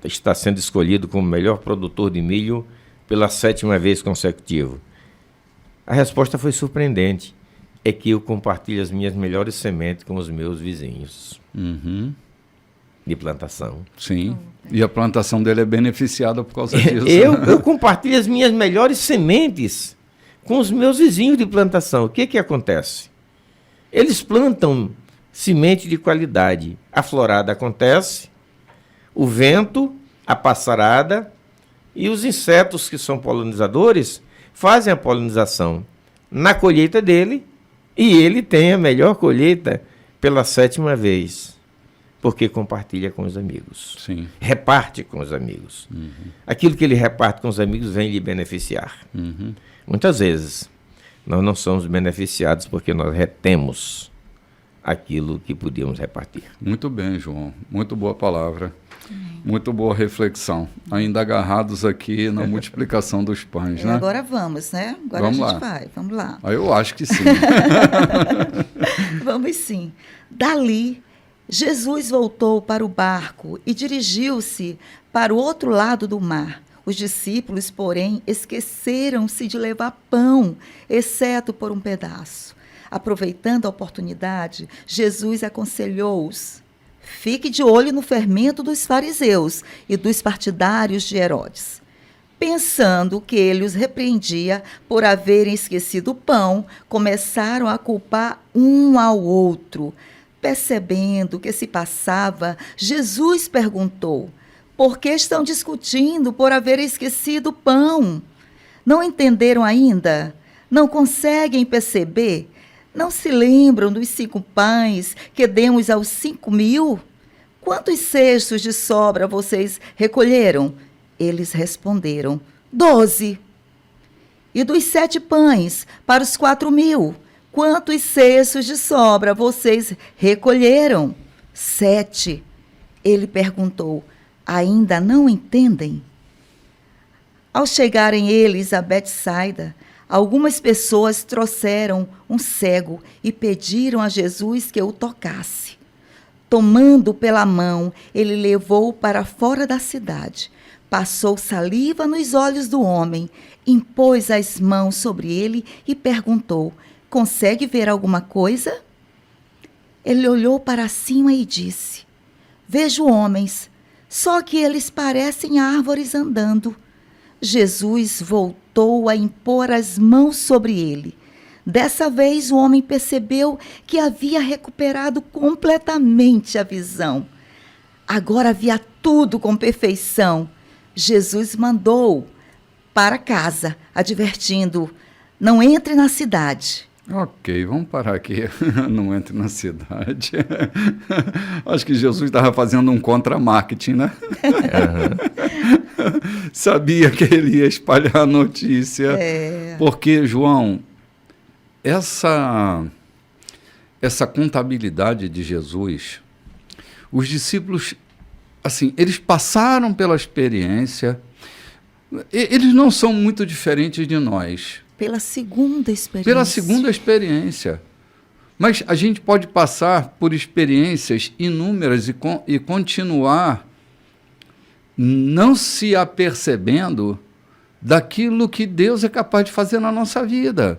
C: estar sendo escolhido como melhor produtor de milho pela 7ª vez consecutiva? A resposta foi surpreendente. É que eu compartilho as minhas melhores sementes com os meus vizinhos. De plantação.
A: Sim. E a plantação dele é beneficiada por causa disso.
C: Eu compartilho as minhas melhores sementes com os meus vizinhos de plantação. O que acontece? Eles plantam semente de qualidade. A florada acontece, o vento, a passarada e os insetos que são polinizadores fazem a polinização na colheita dele, e ele tem a melhor colheita pela 7ª vez, porque compartilha com os amigos.
A: Sim.
C: Reparte com os amigos. Aquilo que ele reparte com os amigos vem lhe beneficiar. Muitas vezes, nós não somos beneficiados porque nós retemos aquilo que podíamos repartir.
A: Muito bem, João. Muito boa palavra. Muito boa reflexão. Ainda agarrados aqui na multiplicação dos pães, né?
B: Agora vamos, né? Agora
A: Vamos
B: a gente
A: lá.
B: vai. Vamos lá.
A: Eu acho que sim.
B: Vamos sim. Dali, Jesus voltou para o barco e dirigiu-se para o outro lado do mar. Os discípulos, porém, esqueceram-se de levar pão, exceto por um pedaço. Aproveitando a oportunidade, Jesus aconselhou-os: fique de olho no fermento dos fariseus e dos partidários de Herodes. Pensando que ele os repreendia por haverem esquecido o pão, começaram a culpar um ao outro. Percebendo o que se passava, Jesus perguntou: por que estão discutindo por haverem esquecido o pão? Não entenderam ainda? Não conseguem perceber? Não se lembram dos 5 pães que demos aos 5.000? Quantos cestos de sobra vocês recolheram? Eles responderam: 12. E dos 7 pães para os 4.000? Quantos cestos de sobra vocês recolheram? 7. Ele perguntou: ainda não entendem? Ao chegarem eles a Betsaida, algumas pessoas trouxeram um cego e pediram a Jesus que o tocasse. Tomando pela mão, ele levou-o para fora da cidade. Passou saliva nos olhos do homem, impôs as mãos sobre ele e perguntou: consegue ver alguma coisa? Ele olhou para cima e disse: vejo homens, só que eles parecem árvores andando. Jesus voltou a impor as mãos sobre ele. Dessa vez o homem percebeu que havia recuperado completamente a visão. Agora via tudo com perfeição. Jesus mandou para casa, advertindo: não entre na cidade.
A: Ok, vamos parar aqui. Não entre na cidade. Acho que Jesus estava fazendo um contra-marketing, né? Sabia que ele ia espalhar a notícia. Porque, João, essa contabilidade de Jesus, os discípulos, assim, eles passaram pela experiência, eles não são muito diferentes de nós.
B: Pela segunda experiência.
A: Pela segunda experiência. Mas a gente pode passar por experiências inúmeras e continuar não se apercebendo daquilo que Deus é capaz de fazer na nossa vida.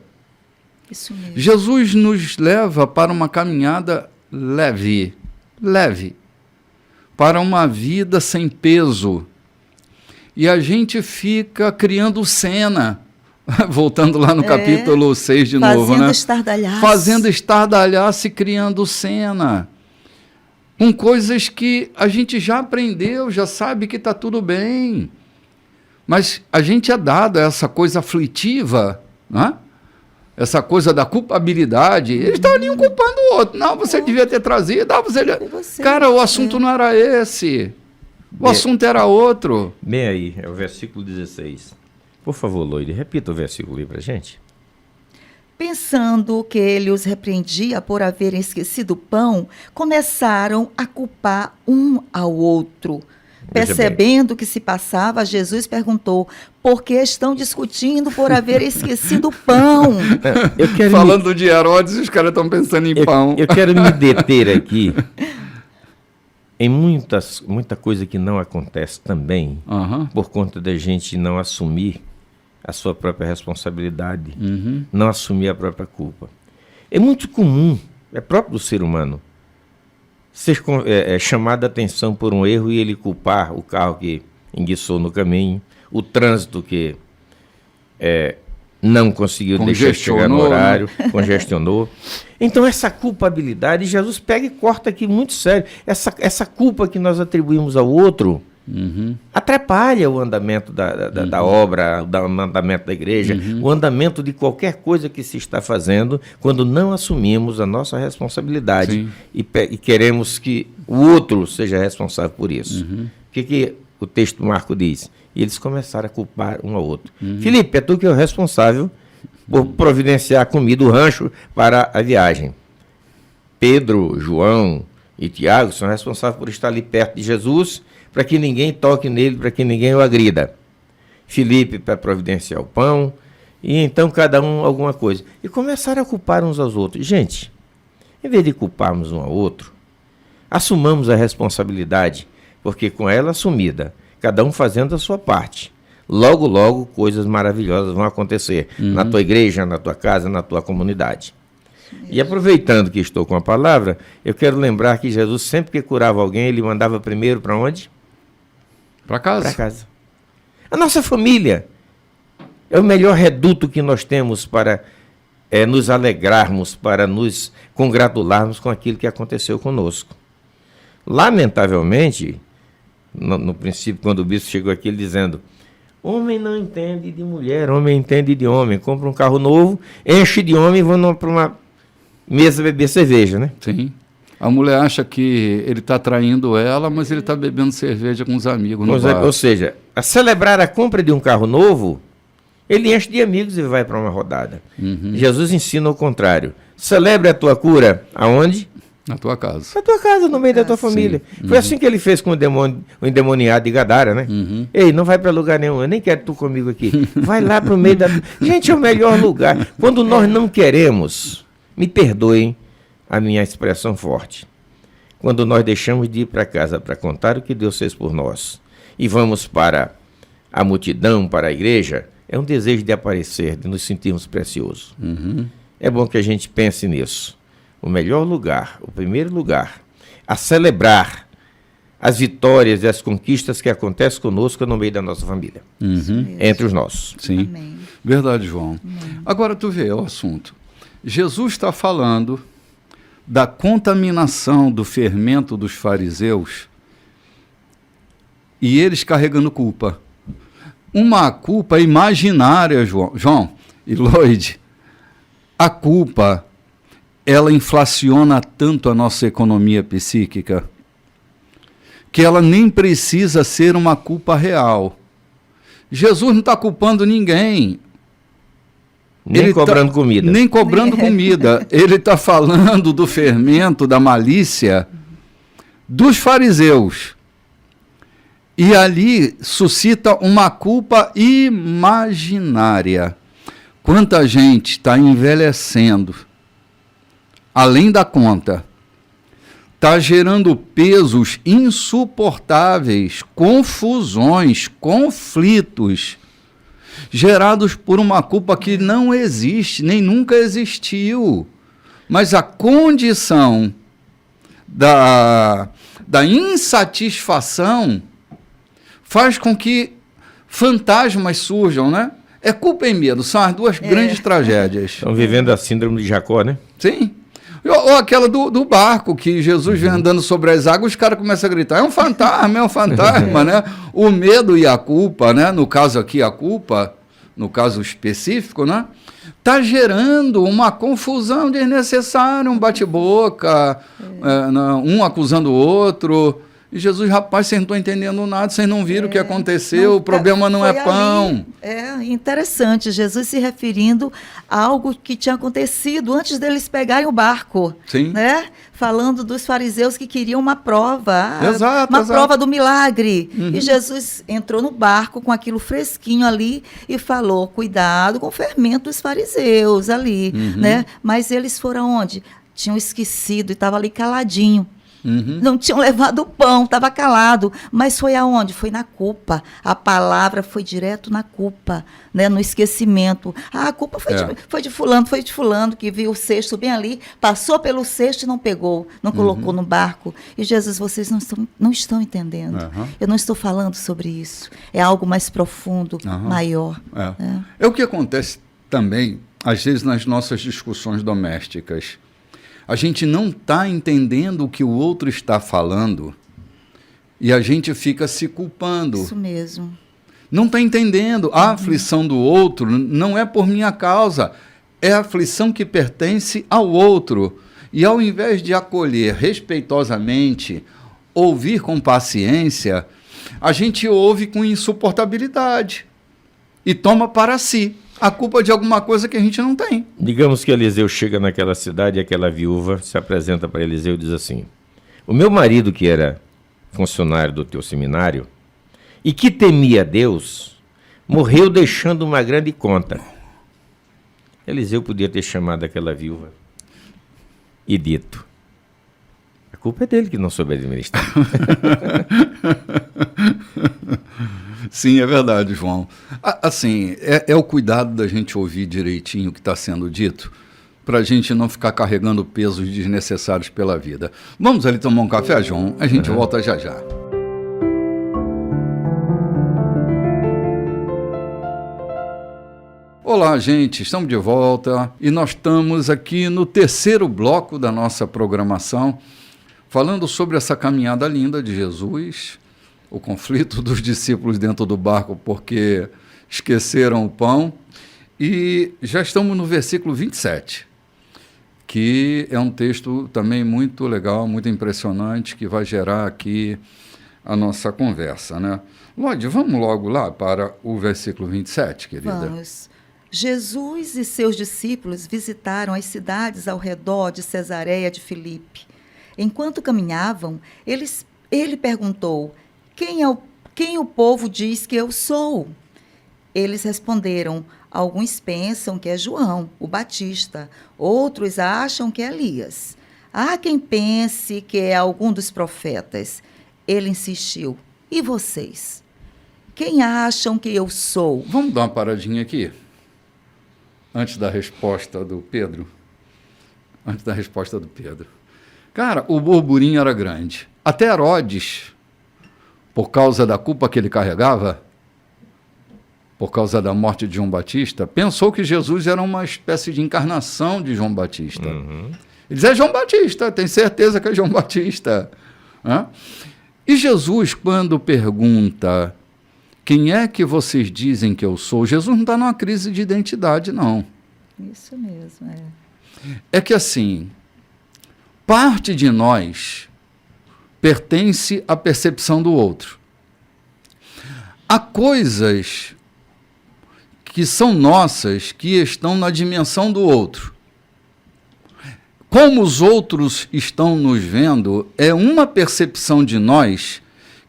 B: Isso mesmo.
A: Jesus nos leva para uma caminhada leve, para uma vida sem peso. E a gente fica criando cena, voltando lá no capítulo 6 de novo, né? Fazendo estardalhaço e criando cena. Com coisas que a gente já aprendeu, já sabe que está tudo bem. Mas a gente é dado a essa coisa aflitiva, né? Essa coisa da culpabilidade. Eles estão ali um culpando o outro. Não, você devia ter trazido. Não, Cara, o assunto não era esse. O assunto era outro.
C: Bem aí, é o versículo 16. Por favor, Loide, repita o versículo aí para a gente.
B: Pensando que ele os repreendia por haverem esquecido o pão, começaram a culpar um ao outro. Percebendo o que se passava, Jesus perguntou: por que estão discutindo por haver esquecido o pão?
A: Falando de Herodes, os caras estão pensando em pão.
C: Eu quero me deter aqui em muita coisa que não acontece também, por conta da gente não assumir a sua própria responsabilidade, não assumir a própria culpa. É muito comum, é próprio do ser humano, ser chamado a atenção por um erro e ele culpar o carro que enguiçou no caminho, o trânsito que não conseguiu deixar de chegar no horário,
A: né?
C: Congestionou. Então, essa culpabilidade, Jesus pega e corta aqui muito sério. Essa culpa que nós atribuímos ao outro atrapalha o andamento da obra, o andamento da igreja, o andamento de qualquer coisa que se está fazendo, quando não assumimos a nossa responsabilidade e queremos que o outro seja responsável por isso. O que o texto Marco diz? E eles começaram a culpar um ao outro. Felipe, é tu que é o responsável por providenciar comida, o rancho para a viagem. Pedro, João e Tiago são responsáveis por estar ali perto de Jesus, para que ninguém toque nele, para que ninguém o agrida. Felipe para providenciar o pão, e então cada um alguma coisa. E começaram a culpar uns aos outros. Gente, em vez de culparmos um ao outro, assumamos a responsabilidade, porque com ela assumida, cada um fazendo a sua parte, logo, logo, coisas maravilhosas vão acontecer na tua igreja, na tua casa, na tua comunidade. E aproveitando que estou com a palavra, eu quero lembrar que Jesus, sempre que curava alguém, ele mandava primeiro para onde?
A: Para casa.
C: Para casa. A nossa família é o melhor reduto que nós temos para nos alegrarmos, para nos congratularmos com aquilo que aconteceu conosco. Lamentavelmente, no princípio, quando o bispo chegou aqui, ele dizendo: homem não entende de mulher, homem entende de homem. Compra um carro novo, enche de homem e vão para uma mesa beber cerveja, né?
A: Sim. A mulher acha que ele está traindo ela, mas ele está bebendo cerveja com os amigos no bar.
C: Ou seja, a celebrar a compra de um carro novo, ele enche de amigos e vai para uma rodada. Jesus ensina o contrário. Celebre a tua cura aonde?
A: Na tua casa.
C: Na tua casa, no meio da tua família. Foi assim que ele fez com o endemoniado de Gadara, né? Ei, não vai para lugar nenhum, eu nem quero tu comigo aqui. Vai lá para o meio da... Gente, é o melhor lugar. Quando nós não queremos, me perdoem a minha expressão forte, quando nós deixamos de ir para casa para contar o que Deus fez por nós e vamos para a multidão, para a igreja, é um desejo de aparecer, de nos sentirmos preciosos. É bom que a gente pense nisso. O melhor lugar, o primeiro lugar a celebrar as vitórias e as conquistas que acontecem conosco no meio da nossa família, entre os nossos.
A: Sim.
B: Amém.
A: Verdade, João.
B: Amém.
A: Agora tu vê o assunto. Jesus está falando da contaminação do fermento dos fariseus e eles carregando culpa. Uma culpa imaginária, João e Lloyd. A culpa, ela inflaciona tanto a nossa economia psíquica que ela nem precisa ser uma culpa real. Jesus não está culpando ninguém.
C: Nem cobrando comida.
A: Nem cobrando comida. Ele está falando do fermento, da malícia dos fariseus. E ali suscita uma culpa imaginária. Quanta gente está envelhecendo além da conta. Está gerando pesos insuportáveis, confusões, conflitos, gerados por uma culpa que não existe, nem nunca existiu. Mas a condição da insatisfação faz com que fantasmas surjam, né? É culpa e medo, são as duas grandes tragédias.
C: Estão vivendo a síndrome de Jacó, né?
A: Sim. Ou aquela do barco, que Jesus vem andando sobre as águas, os caras começam a gritar, é um fantasma, né? O medo e a culpa, né? No caso aqui, a culpa, no caso específico, né? Está gerando uma confusão desnecessária, um bate-boca, um acusando o outro. E Jesus, rapaz, vocês não estão entendendo nada, vocês não viram o que aconteceu, não, o problema não é pão.
B: É interessante, Jesus se referindo a algo que tinha acontecido antes deles pegarem o barco.
A: Sim.
B: Né? Falando dos fariseus que queriam uma prova,
A: exato.
B: Prova do milagre. E Jesus entrou no barco com aquilo fresquinho ali e falou, cuidado com o fermento dos fariseus ali. Né? Mas eles foram onde? Tinham esquecido e estavam ali caladinho. Não tinham levado o pão, estava calado, mas foi aonde? Foi na culpa. A palavra foi direto na culpa, né? No esquecimento. A culpa foi de fulano que viu o cesto bem ali, passou pelo cesto e não pegou, não colocou no barco. E Jesus, vocês não estão entendendo. Eu não estou falando sobre isso. É algo mais profundo, maior.
A: É o que acontece também, às vezes nas nossas discussões domésticas, a gente não está entendendo o que o outro está falando e a gente fica se culpando.
B: Isso mesmo.
A: Não está entendendo. A aflição do outro não é por minha causa, é a aflição que pertence ao outro. E ao invés de acolher respeitosamente, ouvir com paciência, a gente ouve com insuportabilidade e toma para si a culpa de alguma coisa que a gente não tem.
C: Digamos que Eliseu chega naquela cidade e aquela viúva se apresenta para Eliseu e diz assim: o meu marido, que era funcionário do teu seminário e que temia Deus, morreu deixando uma grande conta. Eliseu podia ter chamado aquela viúva e dito: a culpa é dele que não soube administrar.
A: Sim, é verdade, João. Assim, é o cuidado da gente ouvir direitinho o que está sendo dito, para a gente não ficar carregando pesos desnecessários pela vida. Vamos ali tomar um café, João? A gente volta já já. Olá, gente, estamos de volta e nós estamos aqui no terceiro bloco da nossa programação, falando sobre essa caminhada linda de Jesus, o conflito dos discípulos dentro do barco porque esqueceram o pão, e já estamos no versículo 27, que é um texto também muito legal, muito impressionante, que vai gerar aqui a nossa conversa, né? Lodi, vamos logo lá para o versículo 27, querida.
B: Vamos. Jesus e seus discípulos visitaram as cidades ao redor de Cesareia de Filipe. Enquanto caminhavam, ele perguntou: quem o povo diz que eu sou? Eles responderam: alguns pensam que é João, o Batista, outros acham que é Elias. Há quem pense que é algum dos profetas. Ele insistiu: e vocês? Quem acham que eu sou?
A: Vamos dar uma paradinha aqui, antes da resposta do Pedro. Cara, o burburinho era grande. Até Herodes, por causa da culpa que ele carregava, por causa da morte de João Batista, pensou que Jesus era uma espécie de encarnação de João Batista.
C: Uhum.
A: Ele diz: é João Batista, tem certeza que é João Batista. Hã? E Jesus, quando pergunta: quem é que vocês dizem que eu sou? Jesus não está numa crise de identidade, não.
B: Isso mesmo, é.
A: É que assim, parte de nós pertence à percepção do outro. Há coisas que são nossas, que estão na dimensão do outro. Como os outros estão nos vendo, é uma percepção de nós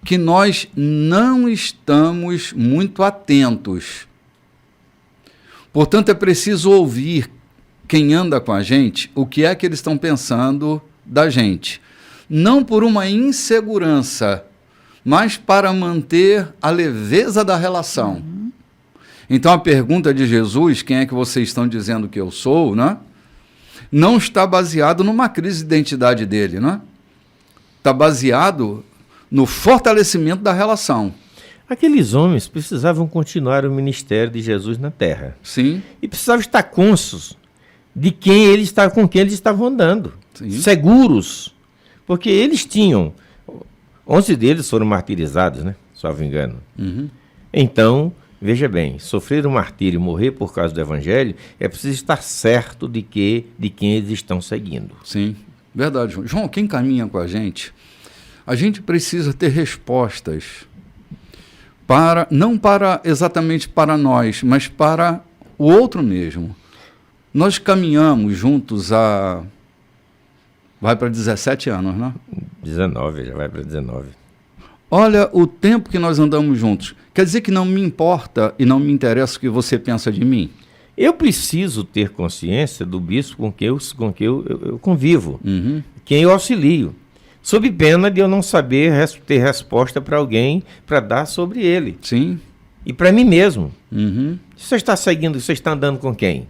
A: que nós não estamos muito atentos. Portanto, é preciso ouvir quem anda com a gente, o que é que eles estão pensando da gente. Não por uma insegurança, mas para manter a leveza da relação. Uhum. Então, a pergunta de Jesus, quem é que vocês estão dizendo que eu sou, né? Não está baseado numa crise de identidade dele, né? Está baseado no fortalecimento da relação.
C: Aqueles homens precisavam continuar o ministério de Jesus na terra.
A: Sim.
C: E precisavam estar cônscios de com quem eles estavam andando.
A: Sim.
C: Seguros. Porque eles tinham... 11 deles foram martirizados, né? Salvo engano.
A: Uhum.
C: Então, veja bem, sofrer um martírio e morrer por causa do evangelho, é preciso estar certo de quem eles estão seguindo.
A: Sim, verdade, João. João, quem caminha com a gente precisa ter respostas não para exatamente para nós, mas para o outro mesmo. Nós caminhamos juntos vai para 17 anos, né?
C: 19, já vai para 19.
A: Olha o tempo que nós andamos juntos. Quer dizer que não me importa e não me interessa o que você pensa de mim?
C: Eu preciso ter consciência do bispo com quem eu convivo,
A: uhum.
C: Quem eu auxilio, sob pena de eu não saber ter resposta para alguém para dar sobre ele.
A: Sim.
C: E para mim mesmo.
A: Uhum.
C: Você está seguindo, você está andando com quem?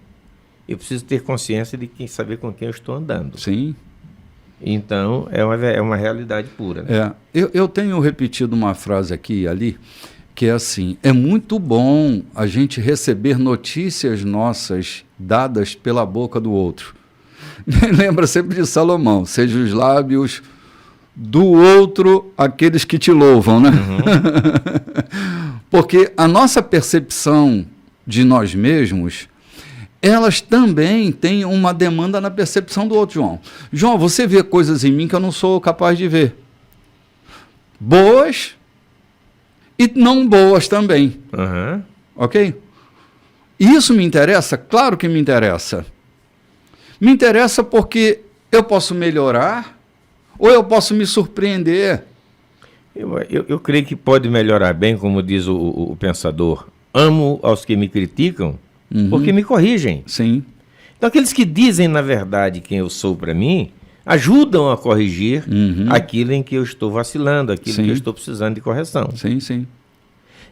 C: Eu preciso ter consciência de saber com quem eu estou andando.
A: Sim.
C: Então, é uma realidade pura.
A: Eu tenho repetido uma frase aqui e ali, que é assim, é muito bom a gente receber notícias nossas dadas pela boca do outro. Lembra sempre de Salomão, seja os lábios do outro aqueles que te louvam, né? Uhum. Porque a nossa percepção de nós mesmos, elas também têm uma demanda na percepção do outro, João. João, você vê coisas em mim que eu não sou capaz de ver. Boas e não boas também.
C: Uhum.
A: Ok? Isso me interessa? Claro que me interessa. Me interessa porque eu posso melhorar ou eu posso me surpreender.
C: Eu creio que pode melhorar bem, como diz o pensador. Amo aos que me criticam, porque me corrigem.
A: Sim.
C: Então, aqueles que dizem, na verdade, quem eu sou para mim, ajudam a corrigir aquilo em que eu estou vacilando, aquilo que eu estou precisando de correção.
A: Sim, sim.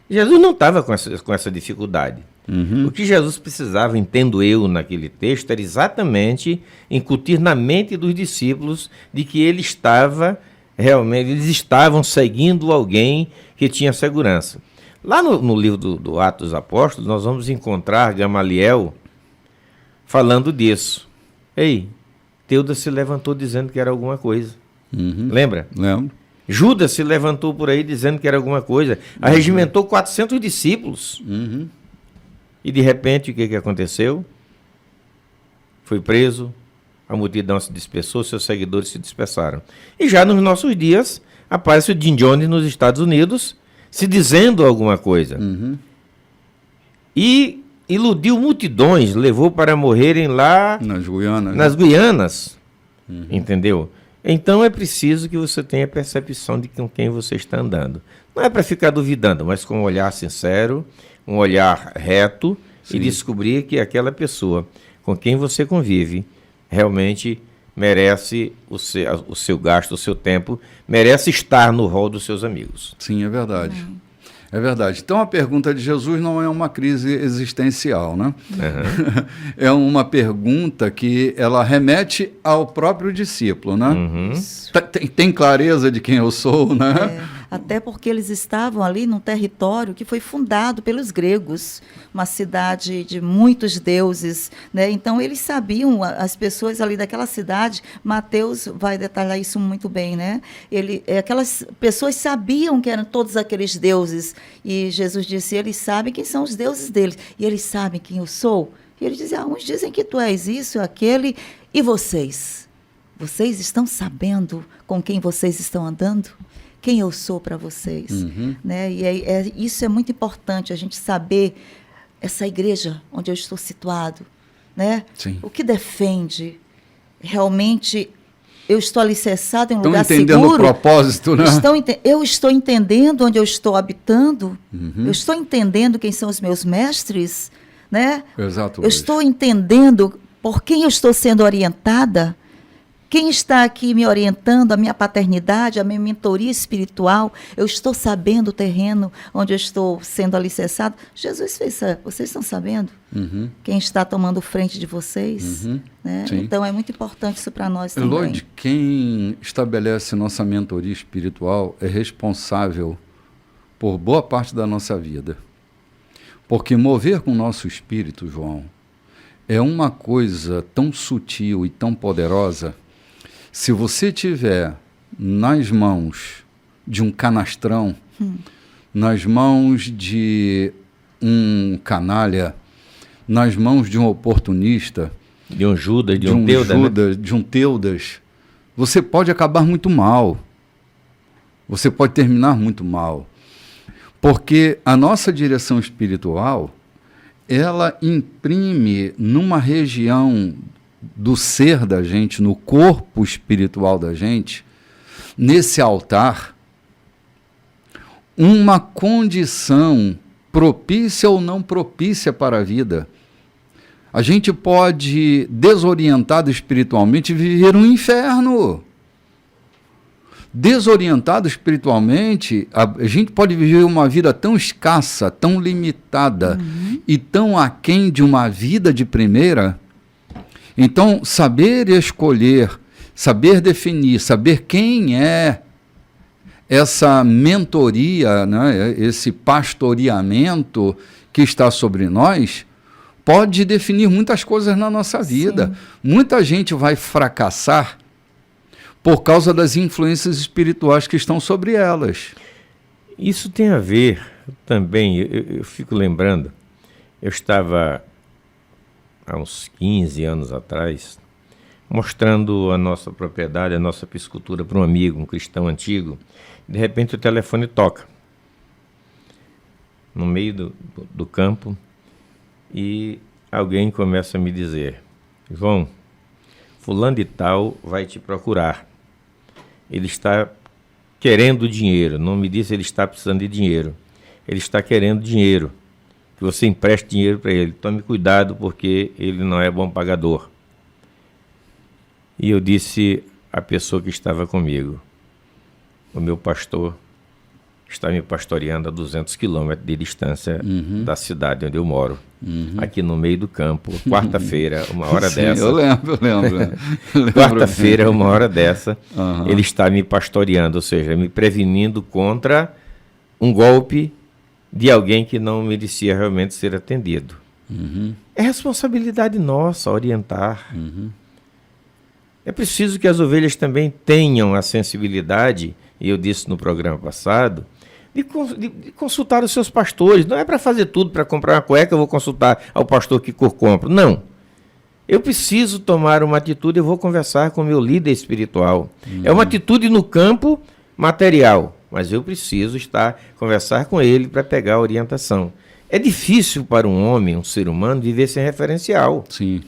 C: Jesus não estava com essa dificuldade. O que Jesus precisava, entendo eu, naquele texto, era exatamente incutir na mente dos discípulos de que eles estavam seguindo alguém que tinha segurança. Lá no livro do Atos dos Apóstolos, nós vamos encontrar Gamaliel falando disso. Ei, Teudas se levantou dizendo que era alguma coisa. Lembra?
A: Lembro.
C: Judas se levantou por aí dizendo que era alguma coisa. Arregimentou 400 discípulos. E de repente, o que aconteceu? Foi preso, a multidão se dispersou, seus seguidores se dispersaram. E já nos nossos dias, aparece o Jim Jones nos Estados Unidos, se dizendo alguma coisa. E iludiu multidões, levou para morrerem lá nas Guianas. Entendeu? Então é preciso que você tenha percepção de com quem você está andando. Não é para ficar duvidando, mas com um olhar sincero, um olhar reto, e descobrir que aquela pessoa com quem você convive realmente merece o seu gasto, o seu tempo, merece estar no rol dos seus amigos.
A: Sim, é verdade. É verdade. Então a pergunta de Jesus não é uma crise existencial, né? É uma pergunta que ela remete ao próprio discípulo, né? Tem clareza de quem eu sou, né?
B: Até porque eles estavam ali num território que foi fundado pelos gregos, uma cidade de muitos deuses, né? Então eles sabiam, as pessoas ali daquela cidade, Mateus vai detalhar isso muito bem, né? Aquelas pessoas sabiam que eram todos aqueles deuses, e Jesus disse, eles sabem quem são os deuses deles, e eles sabem quem eu sou. E ele dizia, uns dizem que tu és isso, aquele, e vocês? Vocês estão sabendo com quem vocês estão andando? Quem eu sou para vocês? Né? E isso é muito importante, a gente saber essa igreja onde eu estou situado, né? O que defende. Realmente, eu estou alicerçado em um lugar seguro. Estão entendendo
A: o propósito, né?
B: Eu estou entendendo onde eu estou habitando, eu estou entendendo quem são os meus mestres, né?
A: Exato.
B: Eu estou entendendo por quem eu estou sendo orientada. Quem está aqui me orientando, a minha paternidade, a minha mentoria espiritual, eu estou sabendo o terreno onde eu estou sendo alicerçado. Jesus fez isso. Vocês estão sabendo? Quem está tomando frente de vocês? Né? Então, é muito importante isso para nós também.
A: Lloyd, quem estabelece nossa mentoria espiritual é responsável por boa parte da nossa vida. Porque mover com o nosso espírito, João, é uma coisa tão sutil e tão poderosa. Se você tiver nas mãos de um canastrão, nas mãos de um canalha, nas mãos de um oportunista,
C: de um Judas, de um Teudas,
A: de um Teudas, você pode acabar muito mal. Você pode terminar muito mal. Porque a nossa direção espiritual, ela imprime numa região do ser da gente, no corpo espiritual da gente, nesse altar, uma condição propícia ou não propícia para a vida. A gente pode, desorientado espiritualmente, viver um inferno. Desorientado espiritualmente, a gente pode viver uma vida tão escassa, tão limitada e tão aquém de uma vida de primeira. Então, saber escolher, saber definir, saber quem é essa mentoria, né, esse pastoreamento que está sobre nós, pode definir muitas coisas na nossa vida. Sim. Muita gente vai fracassar por causa das influências espirituais que estão sobre elas.
C: Isso tem a ver também, eu fico lembrando, eu estava há uns 15 anos atrás, mostrando a nossa propriedade, a nossa piscicultura para um amigo, um cristão antigo. De repente o telefone toca no meio do campo e alguém começa a me dizer: João, fulano de tal vai te procurar. Ele está querendo dinheiro. Não me disse ele está precisando de dinheiro. Ele está querendo dinheiro. Que você empreste dinheiro para ele. Tome cuidado porque ele não é bom pagador. E eu disse à pessoa que estava comigo: o meu pastor está me pastoreando a 200 quilômetros de distância da cidade onde eu moro. Aqui no meio do campo, quarta-feira, uma hora
A: Sim,
C: dessa.
A: Eu lembro.
C: Quarta-feira, uma hora dessa, ele está me pastoreando, ou seja, me prevenindo contra um golpe de alguém que não merecia realmente ser atendido. É responsabilidade nossa orientar. É preciso que as ovelhas também tenham a sensibilidade, e eu disse no programa passado, de consultar os seus pastores. Não é para fazer tudo, para comprar uma cueca, eu vou consultar ao pastor que compro. Não. Eu preciso tomar uma atitude, eu vou conversar com o meu líder espiritual. É uma atitude no campo material, mas eu preciso conversar com ele para pegar a orientação. É difícil para um homem, um ser humano, viver sem referencial.
A: Sim.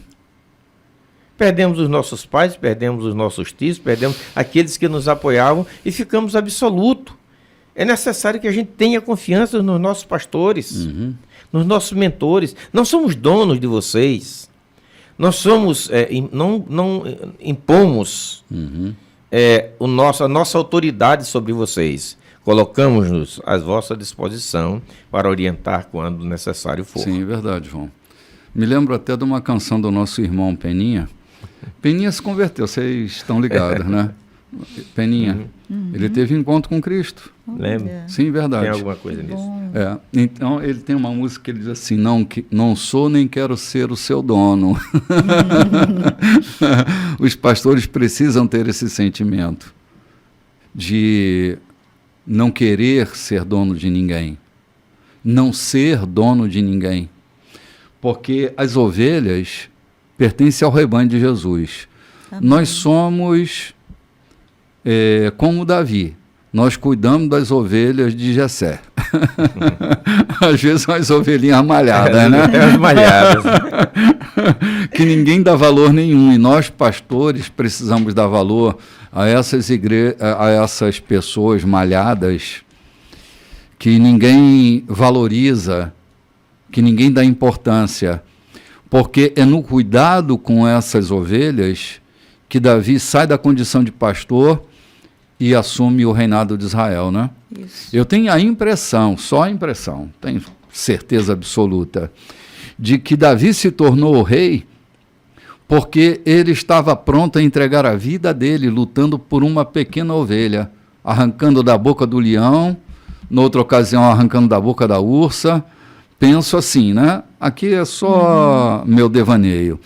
C: Perdemos os nossos pais, perdemos os nossos tios, perdemos aqueles que nos apoiavam e ficamos absolutos. É necessário que a gente tenha confiança nos nossos pastores, nos nossos mentores. Não somos donos de vocês. Nós somos, não impomos a nossa autoridade sobre vocês. Colocamos-nos à vossa disposição para orientar quando necessário for.
A: Sim, é verdade, João. Me lembro até de uma canção do nosso irmão Peninha. Peninha se converteu, vocês estão ligados, né? Peninha, ele teve encontro com Cristo.
C: Lembra?
A: Sim, verdade.
C: Tem alguma coisa nisso?
A: Então, ele tem uma música que ele diz assim: não sou nem quero ser o seu dono. Os pastores precisam ter esse sentimento de não querer ser dono de ninguém, não ser dono de ninguém, porque as ovelhas pertencem ao rebanho de Jesus. Amém. Nós somos como Davi, nós cuidamos das ovelhas de Jessé. Às vezes são as ovelhinhas malhadas, né?
C: As malhadas.
A: Que ninguém dá valor nenhum, e nós pastores precisamos dar valor a essas pessoas malhadas que ninguém valoriza, que ninguém dá importância, porque é no cuidado com essas ovelhas que Davi sai da condição de pastor e assume o reinado de Israel, né? Isso. Eu tenho a impressão, só a impressão, tenho certeza absoluta, de que Davi se tornou rei porque ele estava pronto a entregar a vida dele, lutando por uma pequena ovelha, arrancando da boca do leão, noutra ocasião arrancando da boca da ursa. Penso assim, né? Aqui é só meu devaneio.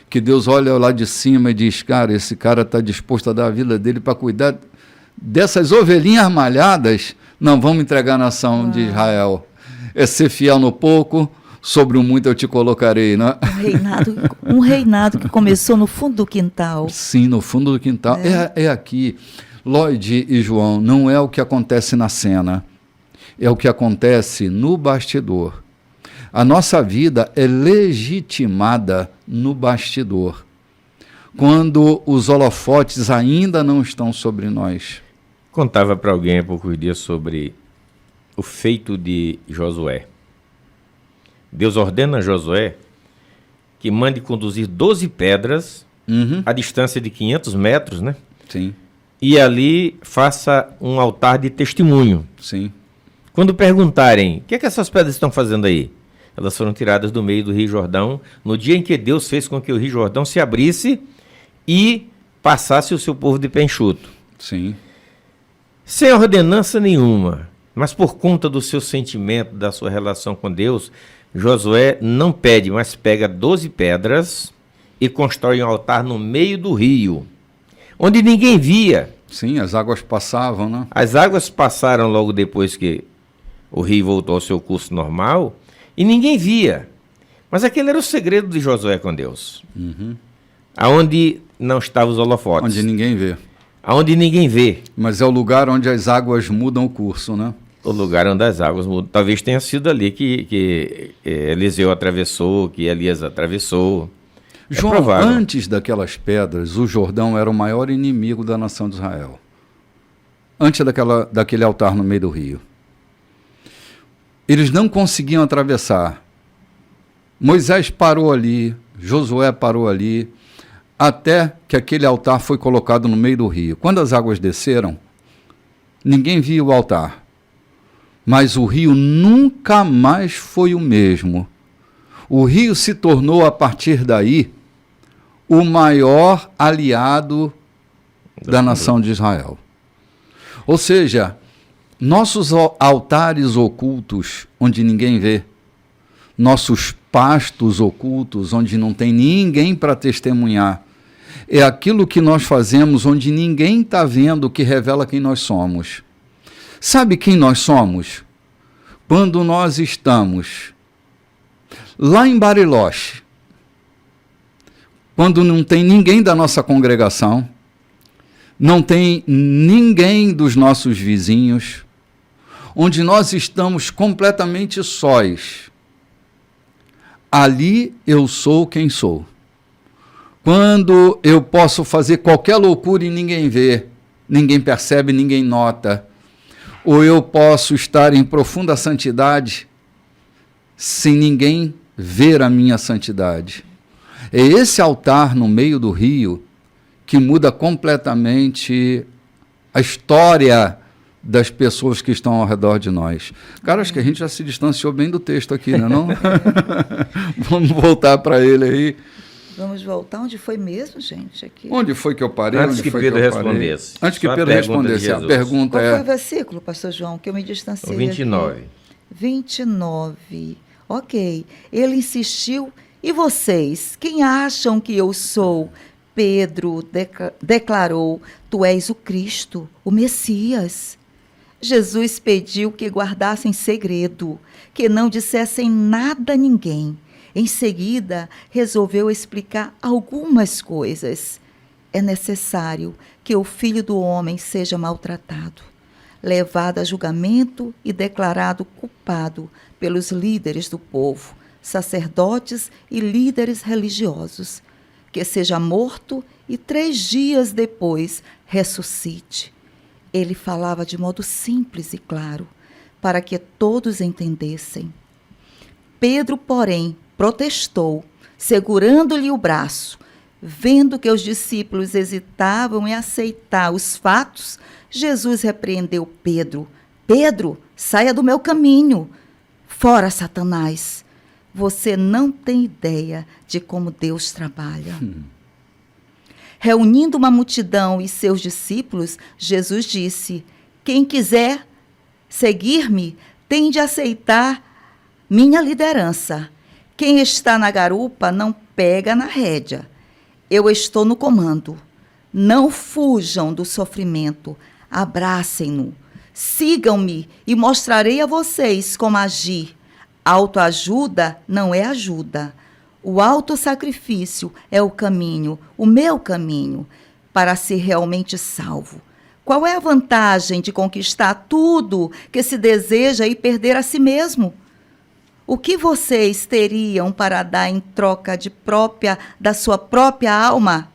A: Que Deus olha lá de cima e diz: cara, esse cara está disposto a dar a vida dele para cuidar dessas ovelhinhas malhadas. Não, vamos entregar a nação de Israel. É ser fiel no pouco, sobre o muito eu te colocarei, né?
B: Um reinado que começou no fundo do quintal.
A: Sim, no fundo do quintal. É aqui. Lloyd e João, não é o que acontece na cena, é o que acontece no bastidor. A nossa vida é legitimada no bastidor, quando os holofotes ainda não estão sobre nós.
C: Contava para alguém há poucos dias sobre o feito de Josué. Deus ordena a Josué que mande conduzir 12 pedras a distância de 500 metros, né?
A: Sim.
C: E ali faça um altar de testemunho.
A: Sim.
C: Quando perguntarem, o que é que essas pedras estão fazendo aí? Elas foram tiradas do meio do Rio Jordão, no dia em que Deus fez com que o Rio Jordão se abrisse e passasse o seu povo de pé enxuto.
A: Sim.
C: sem ordenança nenhuma, mas por conta do seu sentimento, da sua relação com Deus, Josué não pede, mas pega 12 pedras e constrói um altar no meio do rio, onde ninguém via.
A: Sim, as águas passavam, né?
C: As águas passaram logo depois que o rio voltou ao seu curso normal e ninguém via. Mas aquele era o segredo de Josué com Deus. Aonde não estavam os holofotes.
A: Onde ninguém vê.
C: Aonde ninguém vê.
A: Mas é o lugar onde as águas mudam o curso, né?
C: O lugar onde as águas mudam. Talvez tenha sido ali que Eliseu atravessou, que Elias atravessou.
A: João,
C: provável.
A: antes daquelas pedras, o Jordão era o maior inimigo da nação de Israel. Antes daquele altar no meio do rio. Eles não conseguiam atravessar. Moisés parou ali, Josué parou ali, até que aquele altar foi colocado no meio do rio. Quando as águas desceram, ninguém via o altar. Mas o rio nunca mais foi o mesmo. O rio se tornou, a partir daí, o maior aliado da nação de Israel. Ou seja, nossos altares ocultos, onde ninguém vê, nossos pastos ocultos, onde não tem ninguém para testemunhar, é aquilo que nós fazemos onde ninguém está vendo, que revela quem nós somos. Sabe quem nós somos? Quando nós estamos lá em Bariloche, quando não tem ninguém da nossa congregação, não tem ninguém dos nossos vizinhos, onde nós estamos completamente sós, ali eu sou quem sou. Quando eu posso fazer qualquer loucura e ninguém vê, ninguém percebe, ninguém nota, ou eu posso estar em profunda santidade sem ninguém ver a minha santidade. É esse altar no meio do rio que muda completamente a história das pessoas que estão ao redor de nós. Cara, acho que a gente já se distanciou bem do texto aqui, né, não? Vamos voltar para ele aí.
B: Vamos voltar onde foi mesmo, gente? Aqui.
A: Onde foi que eu parei?
C: Antes que Pedro respondesse.
A: Antes que Pedro respondesse, a pergunta
B: Qual
A: é...
B: foi o versículo, pastor João, que eu me distanciei?
C: O 29.
B: Aqui? 29. Ok. Ele insistiu. E vocês, quem acham que eu sou? Pedro declarou, tu és o Cristo, o Messias. Jesus pediu que guardassem segredo, que não dissessem nada a ninguém. Em seguida, resolveu explicar algumas coisas. É necessário que o Filho do Homem seja maltratado, levado a julgamento e declarado culpado pelos líderes do povo, sacerdotes e líderes religiosos, que seja morto e 3 dias depois ressuscite. Ele falava de modo simples e claro, para que todos entendessem. Pedro, porém, protestou, segurando-lhe o braço. Vendo que os discípulos hesitavam em aceitar os fatos, Jesus repreendeu Pedro. Pedro, saia do meu caminho. Fora, Satanás. Você não tem ideia de como Deus trabalha. Reunindo uma multidão e seus discípulos, Jesus disse: quem quiser seguir-me tem de aceitar minha liderança. Quem está na garupa não pega na rédea. Eu estou no comando. Não fujam do sofrimento. Abracem-no. Sigam-me e mostrarei a vocês como agir. Autoajuda não é ajuda. O autossacrifício é o caminho, o meu caminho, para ser realmente salvo. Qual é a vantagem de conquistar tudo que se deseja e perder a si mesmo? O que vocês teriam para dar em troca da sua própria alma?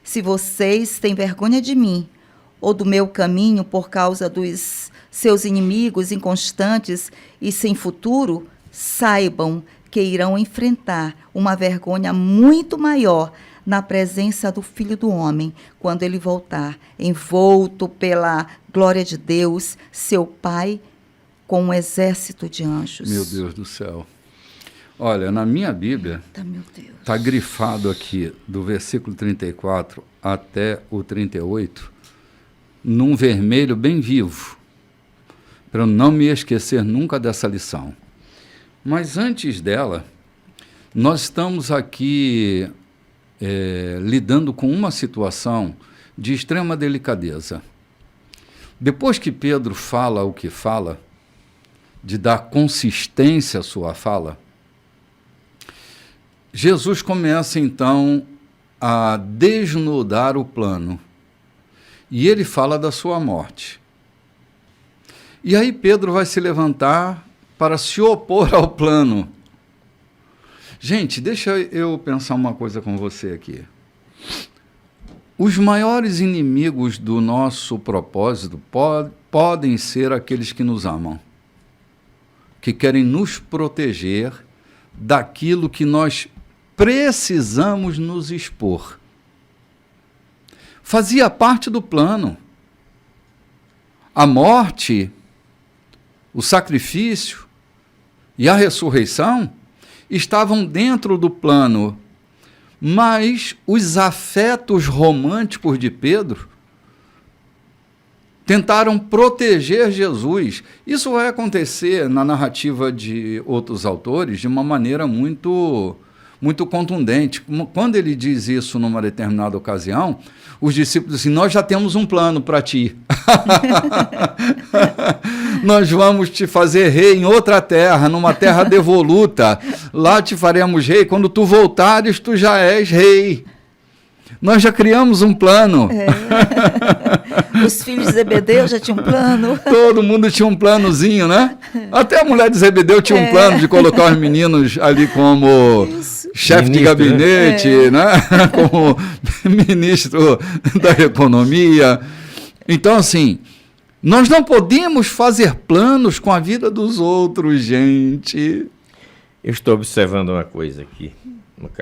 B: Se vocês têm vergonha de mim ou do meu caminho por causa dos seus inimigos inconstantes e sem futuro, saibam que irão enfrentar uma vergonha muito maior na presença do Filho do Homem, quando ele voltar, envolto pela glória de Deus, seu Pai, com um exército de anjos.
A: Meu Deus do céu. Olha, na minha Bíblia, está grifado aqui, do versículo 34 até o 38, num vermelho bem vivo, para eu não me esquecer nunca dessa lição. Mas antes dela, nós estamos aqui lidando com uma situação de extrema delicadeza. Depois que Pedro fala o que fala, de dar consistência à sua fala, Jesus começa então a desnudar o plano. E ele fala da sua morte. E aí Pedro vai se levantar para se opor ao plano. Gente, deixa eu pensar uma coisa com você aqui. Os maiores inimigos do nosso propósito podem ser aqueles que nos amam, que querem nos proteger daquilo que nós precisamos nos expor. Fazia parte do plano. A morte, o sacrifício e a ressurreição estavam dentro do plano, mas os afetos românticos de Pedro tentaram proteger Jesus. Isso vai acontecer na narrativa de outros autores de uma maneira muito contundente. Quando ele diz isso numa determinada ocasião, os discípulos dizem, nós já temos um plano para ti. Nós vamos te fazer rei em outra terra, numa terra devoluta. Lá te faremos rei. Quando tu voltares, tu já és rei. Nós já criamos um plano.
B: Os filhos de Zebedeu já tinham um plano.
A: Todo mundo tinha um planozinho, né? Até a mulher de Zebedeu tinha um plano de colocar os meninos ali como chefe de gabinete, né? Como ministro da economia. Então, assim, nós não podemos fazer planos com a vida dos outros, gente.
C: Eu estou observando uma coisa aqui,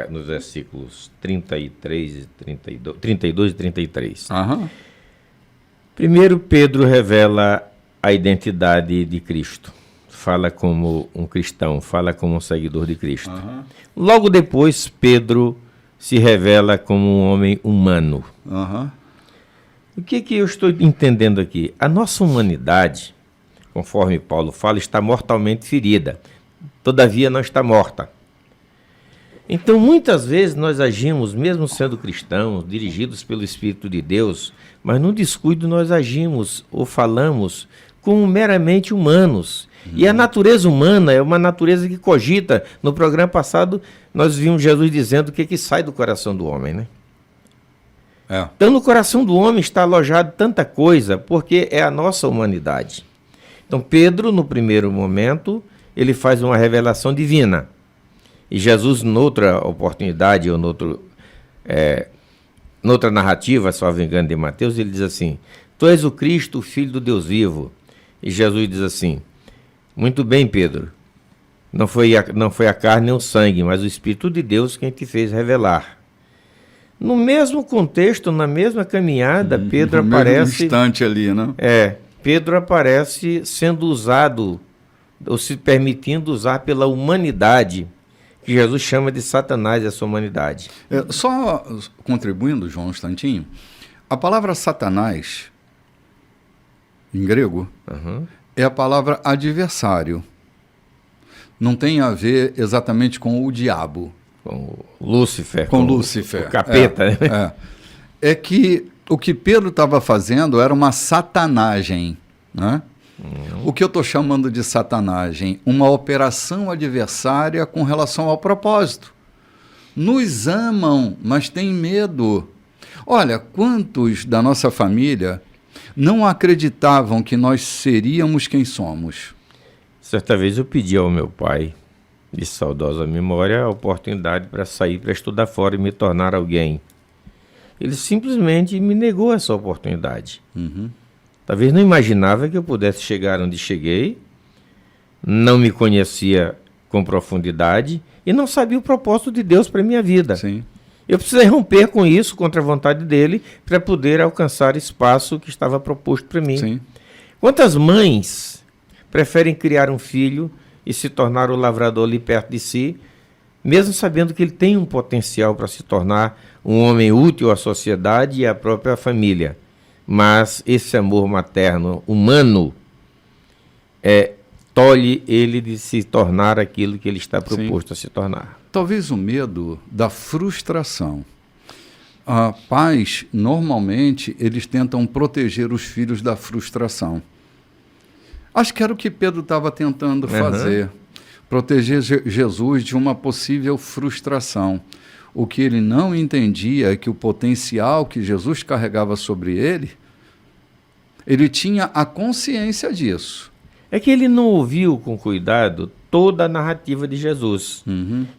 C: nos versículos 32 e 33.
A: Uhum.
C: Primeiro, Pedro revela a identidade de Cristo. Fala como um cristão, fala como um seguidor de Cristo.
A: Uhum.
C: Logo depois, Pedro se revela como um homem humano.
A: Uhum.
C: O que eu estou entendendo aqui? A nossa humanidade, conforme Paulo fala, está mortalmente ferida. Todavia não está morta. Então, muitas vezes nós agimos, mesmo sendo cristãos, dirigidos pelo Espírito de Deus, mas no descuido nós agimos ou falamos como meramente humanos. E a natureza humana é uma natureza que cogita. No programa passado, nós vimos Jesus dizendo o que sai do coração do homem, né? Então, no coração do homem está alojado tanta coisa, porque é a nossa humanidade. Então, Pedro, no primeiro momento, ele faz uma revelação divina. E Jesus, noutra oportunidade, ou noutra narrativa, salvo engano, de Mateus, ele diz assim, tu és o Cristo, o Filho do Deus vivo. E Jesus diz assim, muito bem, Pedro, não foi a carne nem o sangue, mas o Espírito de Deus quem te fez revelar. No mesmo contexto, na mesma caminhada, Pedro aparece... No mesmo
A: instante ali, né?
C: Pedro aparece sendo usado, ou se permitindo usar pela humanidade, que Jesus chama de Satanás, essa humanidade.
A: Só contribuindo, João, um instantinho, a palavra Satanás, em grego, é a palavra adversário. Não tem a ver exatamente com o diabo.
C: Com Lúcifer.
A: Com Lúcifer.
C: O capeta.
A: É que o que Pedro estava fazendo era uma satanagem, né? O que eu estou chamando de satanagem? Uma operação adversária com relação ao propósito. Nos amam, mas têm medo. Olha, quantos da nossa família não acreditavam que nós seríamos quem somos?
C: Certa vez eu pedi ao meu pai, de saudosa memória, a oportunidade para sair para estudar fora e me tornar alguém. Ele simplesmente me negou essa oportunidade. Talvez não imaginava que eu pudesse chegar onde cheguei, não me conhecia com profundidade e não sabia o propósito de Deus para a minha vida.
A: Sim.
C: Eu precisei romper com isso, contra a vontade dele, para poder alcançar espaço que estava proposto para mim.
A: Sim.
C: Quantas mães preferem criar um filho e se tornar o lavrador ali perto de si, mesmo sabendo que ele tem um potencial para se tornar um homem útil à sociedade e à própria família? mas esse amor materno humano tolhe ele de se tornar aquilo que ele está proposto a se tornar.
A: Talvez o medo da frustração. Pais, normalmente, eles tentam proteger os filhos da frustração. Acho que era o que Pedro estava tentando fazer. Proteger Jesus de uma possível frustração. O que ele não entendia é que o potencial que Jesus carregava sobre ele tinha a consciência disso.
C: É que ele não ouviu com cuidado toda a narrativa de Jesus.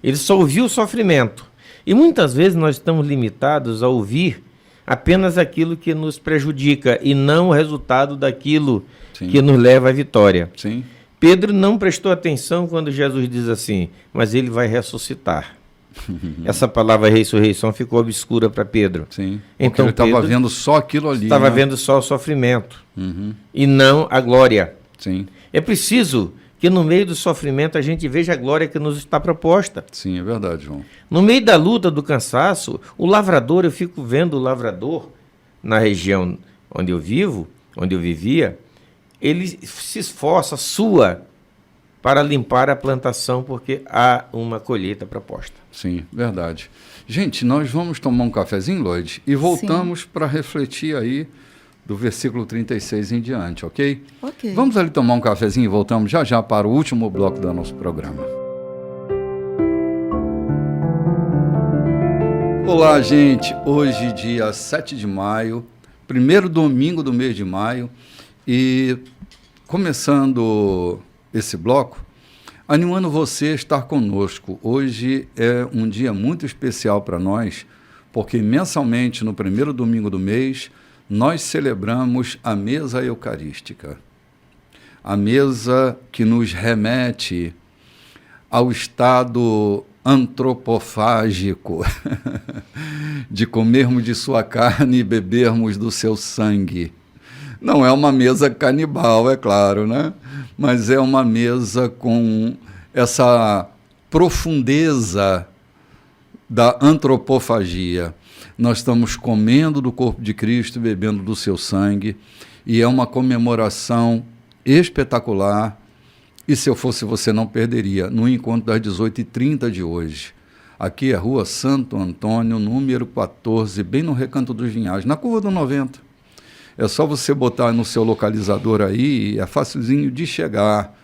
C: Ele só ouviu o sofrimento. E muitas vezes nós estamos limitados a ouvir apenas aquilo que nos prejudica e não o resultado daquilo que nos leva à vitória.
A: Sim.
C: Pedro não prestou atenção quando Jesus diz assim, mas ele vai ressuscitar. Essa palavra ressurreição ficou obscura para Pedro.
A: Sim.
C: Então
A: ele estava vendo só aquilo ali.
C: Estava vendo só o sofrimento e não a glória.
A: Sim.
C: É preciso que no meio do sofrimento a gente veja a glória que nos está proposta.
A: Sim, é verdade, João.
C: No meio da luta, do cansaço, o lavrador, eu fico vendo o lavrador na região onde eu vivo, onde eu vivia, ele se esforça, sua, para limpar a plantação, porque há uma colheita proposta.
A: Sim, verdade. Gente, nós vamos tomar um cafezinho, Lloyd, e voltamos para refletir aí do versículo 36 em diante, ok?
B: Ok.
A: Vamos ali tomar um cafezinho e voltamos já já para o último bloco do nosso programa. Olá, gente. Hoje, dia 7 de maio, primeiro domingo do mês de maio, e começando esse bloco, animando você a estar conosco. Hoje é um dia muito especial para nós, porque mensalmente, no primeiro domingo do mês, nós celebramos a mesa eucarística. A mesa que nos remete ao estado antropofágico de comermos de sua carne e bebermos do seu sangue. Não é uma mesa canibal, é claro, né? Mas é uma mesa com essa profundeza da antropofagia. Nós estamos comendo do corpo de Cristo e bebendo do seu sangue, e é uma comemoração espetacular. E se eu fosse você, não perderia, no encontro das 18h30 de hoje. Aqui é Rua Santo Antônio, número 14, bem no Recanto dos Vinhais, na curva do 90. É só você botar no seu localizador aí, é facilzinho de chegar.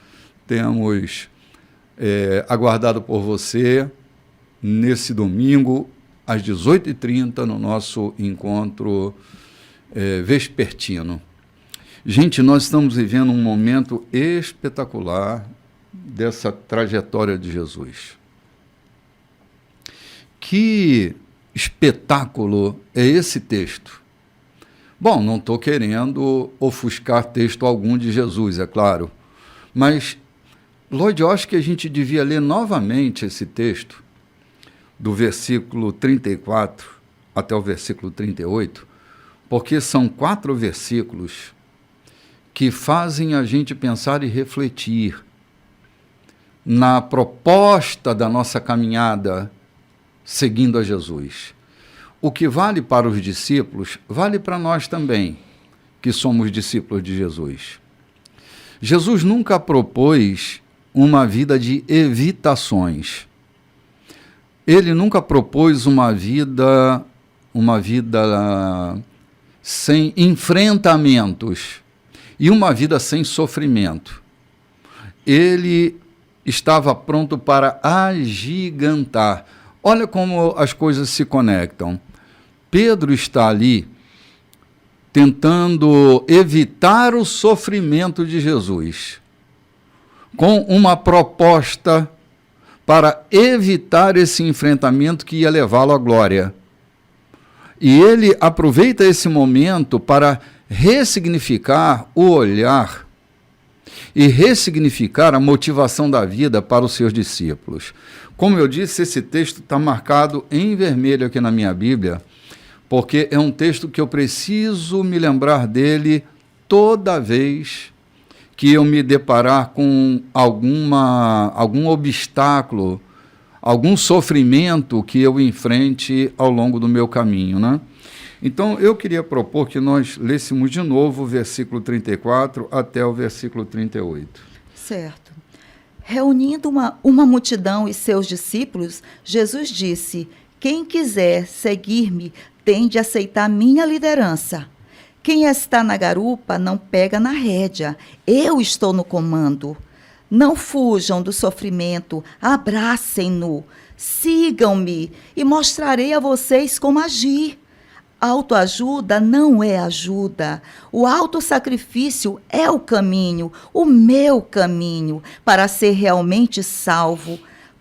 A: Temos aguardado por você nesse domingo, às 18h30, no nosso encontro vespertino. Gente, nós estamos vivendo um momento espetacular dessa trajetória de Jesus. Que espetáculo é esse texto? Bom, não estou querendo ofuscar texto algum de Jesus, é claro, mas, Lloyd, eu acho que a gente devia ler novamente esse texto, do versículo 34 até o versículo 38, porque são 4 versículos que fazem a gente pensar e refletir na proposta da nossa caminhada seguindo a Jesus. O que vale para os discípulos, vale para nós também, que somos discípulos de Jesus. Jesus nunca propôs uma vida de evitações. Ele nunca propôs uma vida sem enfrentamentos e uma vida sem sofrimento. Ele estava pronto para agigantar. Olha como as coisas se conectam. Pedro está ali tentando evitar o sofrimento de Jesus, com uma proposta para evitar esse enfrentamento que ia levá-lo à glória. E ele aproveita esse momento para ressignificar o olhar e ressignificar a motivação da vida para os seus discípulos. Como eu disse, esse texto está marcado em vermelho aqui na minha Bíblia, porque é um texto que eu preciso me lembrar dele toda vez que eu me deparar com algum obstáculo, algum sofrimento que eu enfrente ao longo do meu caminho, né? Então, eu queria propor que nós lêssemos de novo o versículo 34 até o versículo 38.
B: Certo. Reunindo uma multidão e seus discípulos, Jesus disse: quem quiser seguir-me tem de aceitar minha liderança. Quem está na garupa não pega na rédea. Eu estou no comando. Não fujam do sofrimento, abracem-no. Sigam-me e mostrarei a vocês como agir. Autoajuda não é ajuda. O autossacrifício é o caminho, o meu caminho, para ser realmente salvo.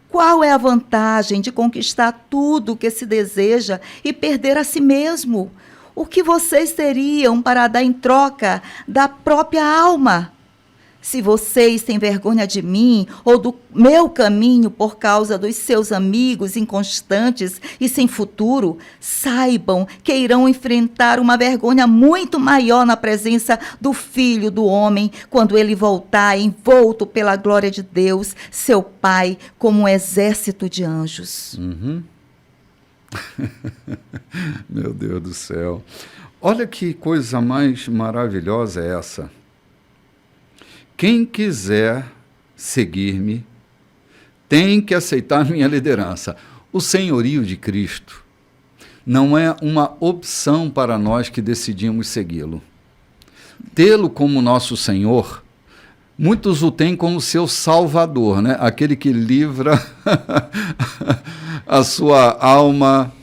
B: Qual é a vantagem de conquistar tudo o que se deseja e perder a si mesmo? O que vocês teriam para dar em troca da própria alma? Se vocês têm vergonha de mim ou do meu caminho por causa dos seus amigos inconstantes e sem futuro, saibam que irão enfrentar uma vergonha muito maior na presença do Filho do Homem, quando ele voltar envolto pela glória de Deus, seu Pai, como um exército de anjos.
A: Uhum. Meu Deus do céu. Olha que coisa mais maravilhosa é essa. Quem quiser seguir-me tem que aceitar minha liderança. O senhorio de Cristo não é uma opção para nós que decidimos segui-lo. Tê-lo como nosso Senhor, muitos o têm como seu Salvador, né? Aquele que livra a sua alma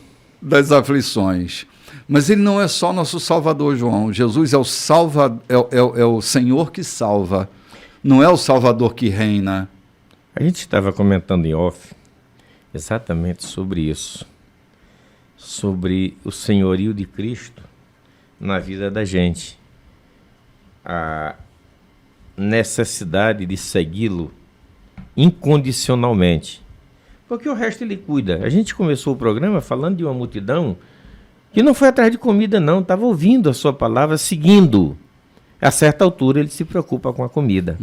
A: das aflições. Mas ele não é só nosso Salvador, João. Jesus é o Senhor que salva. Não é o Salvador que reina.
C: A gente estava comentando em off exatamente sobre isso. Sobre o senhorio de Cristo na vida da gente. A necessidade de segui-lo incondicionalmente. Porque o resto ele cuida. A gente começou o programa falando de uma multidão que não foi atrás de comida não, estava ouvindo a sua palavra, seguindo. A certa altura ele se preocupa com a comida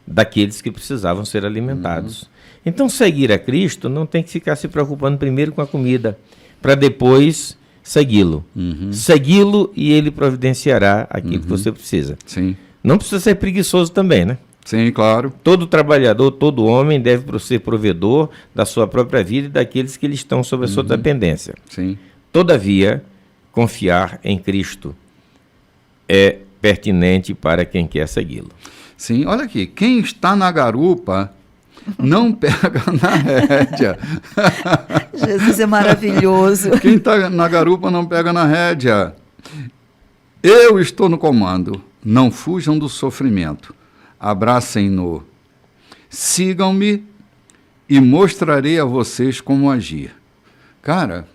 C: daqueles que precisavam ser alimentados. Então seguir a Cristo não tem que ficar se preocupando primeiro com a comida, para depois segui-lo. Segui-lo e ele providenciará aquilo que você precisa.
A: Sim.
C: Não precisa ser preguiçoso também, né?
A: Sim, claro.
C: Todo trabalhador, todo homem deve ser provedor da sua própria vida e daqueles que lhe estão sob a sua dependência.
A: Sim.
C: Todavia, confiar em Cristo é pertinente para quem quer segui-lo.
A: Sim, olha aqui, quem está na garupa não pega na rédea.
B: Jesus é maravilhoso.
A: Quem está na garupa não pega na rédea. Eu estou no comando. Não fujam do sofrimento. Abracem-no. Sigam-me e mostrarei a vocês como agir. Cara,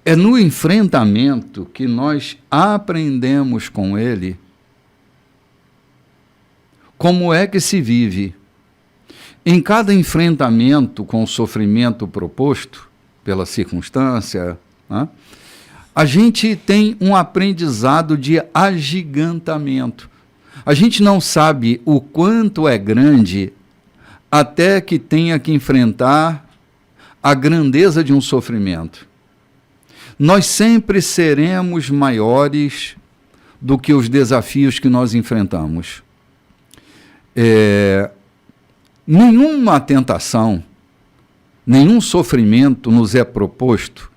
A: é no enfrentamento que nós aprendemos com ele como é que se vive. Em cada enfrentamento com o sofrimento proposto pela circunstância, né, a gente tem um aprendizado de agigantamento. A gente não sabe o quanto é grande até que tenha que enfrentar a grandeza de um sofrimento. Nós sempre seremos maiores do que os desafios que nós enfrentamos. Nenhuma tentação, nenhum sofrimento nos é proposto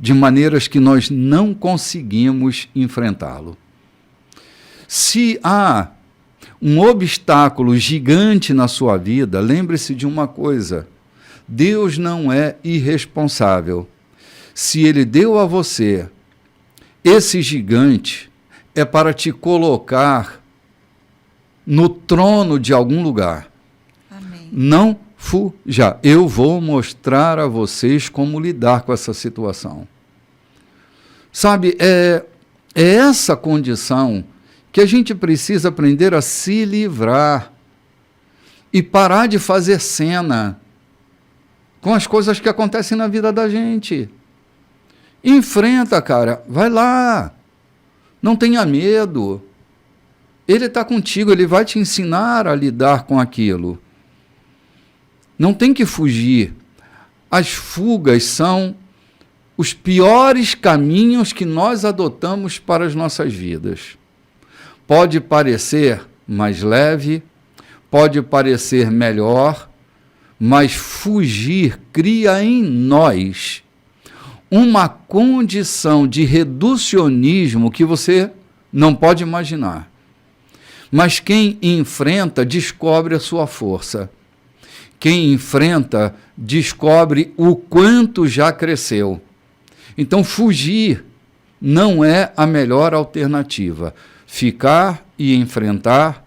A: de maneiras que nós não conseguimos enfrentá-lo. Se há um obstáculo gigante na sua vida, lembre-se de uma coisa: Deus não é irresponsável. Se Ele deu a você esse gigante, é para te colocar no trono de algum lugar.
B: Amém.
A: Não fuja. Eu vou mostrar a vocês como lidar com essa situação. Sabe, é essa condição que a gente precisa aprender a se livrar e parar de fazer cena com as coisas que acontecem na vida da gente. Enfrenta, cara, vai lá, não tenha medo. Ele está contigo, ele vai te ensinar a lidar com aquilo. Não tem que fugir. As fugas são os piores caminhos que nós adotamos para as nossas vidas. Pode parecer mais leve, pode parecer melhor, mas fugir cria em nós uma condição de reducionismo que você não pode imaginar. Mas quem enfrenta descobre a sua força. Quem enfrenta descobre o quanto já cresceu. Então, fugir não é a melhor alternativa. Ficar e enfrentar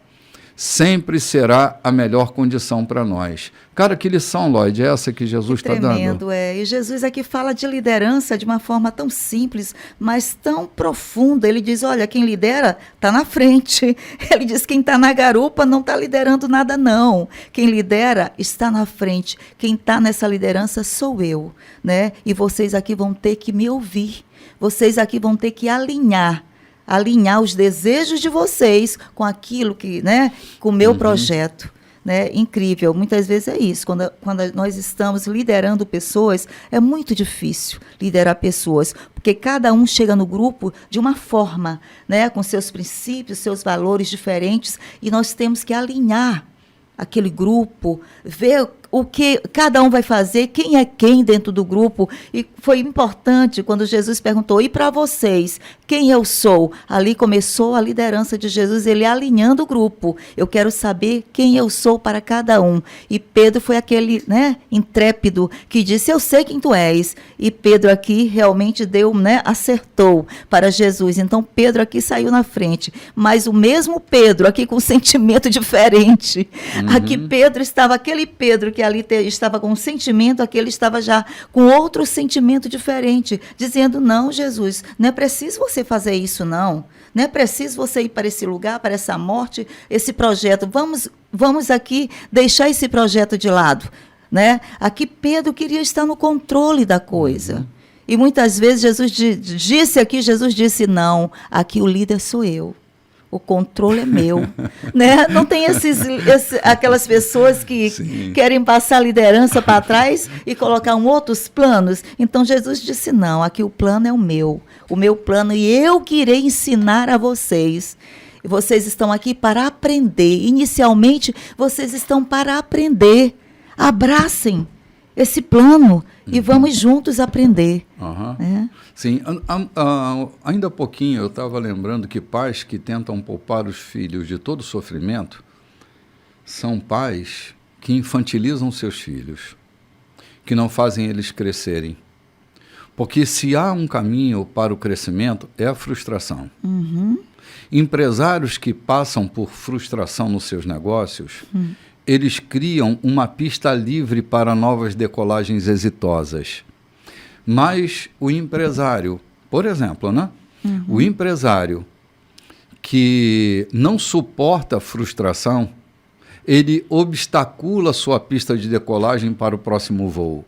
A: sempre será a melhor condição para nós. Cara, que lição, Lloyd, é essa que Jesus está dando?
B: Tremendo, E Jesus aqui fala de liderança de uma forma tão simples, mas tão profunda. Ele diz, olha, quem lidera está na frente. Ele diz, quem está na garupa não está liderando nada, não. Quem lidera está na frente. Quem está nessa liderança sou eu, né? E vocês aqui vão ter que me ouvir. Vocês aqui vão ter que alinhar os desejos de vocês com aquilo que, né, com o meu projeto, né? Incrível. Muitas vezes é isso. Quando nós estamos liderando pessoas, é muito difícil liderar pessoas, porque cada um chega no grupo de uma forma, né, com seus princípios, seus valores diferentes, e nós temos que alinhar aquele grupo, ver o que cada um vai fazer, quem é quem dentro do grupo. E foi importante quando Jesus perguntou, e para vocês, quem eu sou? Ali começou a liderança de Jesus, ele alinhando o grupo. Eu quero saber quem eu sou para cada um. E Pedro foi aquele, né, intrépido que disse, eu sei quem tu és. E Pedro aqui realmente deu, né, acertou para Jesus. Então Pedro aqui saiu na frente. Mas o mesmo Pedro aqui com um sentimento diferente. Aqui Pedro estava, aquele Pedro que ali estava com um sentimento, aqui ele estava já com outro sentimento diferente, dizendo, não, Jesus, não é preciso você fazer isso, não. Não é preciso você ir para esse lugar, para essa morte, esse projeto. Vamos aqui deixar esse projeto de lado, né? Aqui Pedro queria estar no controle da coisa. E muitas vezes Jesus disse, não, aqui o líder sou eu. O controle é meu, né? Não tem aquelas pessoas que querem passar a liderança para trás e colocar outros planos. Então, Jesus disse, não, aqui o plano é o meu plano, e eu que irei ensinar a vocês. E vocês estão aqui para aprender. Inicialmente, vocês estão para aprender. Abracem esse plano e vamos juntos aprender.
A: Sim, ainda há pouquinho eu estava lembrando que pais que tentam poupar os filhos de todo sofrimento são pais que infantilizam seus filhos, que não fazem eles crescerem. Porque se há um caminho para o crescimento, é a frustração. Empresários que passam por frustração nos seus negócios, eles criam uma pista livre para novas decolagens exitosas. Mas o empresário, por exemplo, né? O empresário que não suporta a frustração, ele obstacula a sua pista de decolagem para o próximo voo.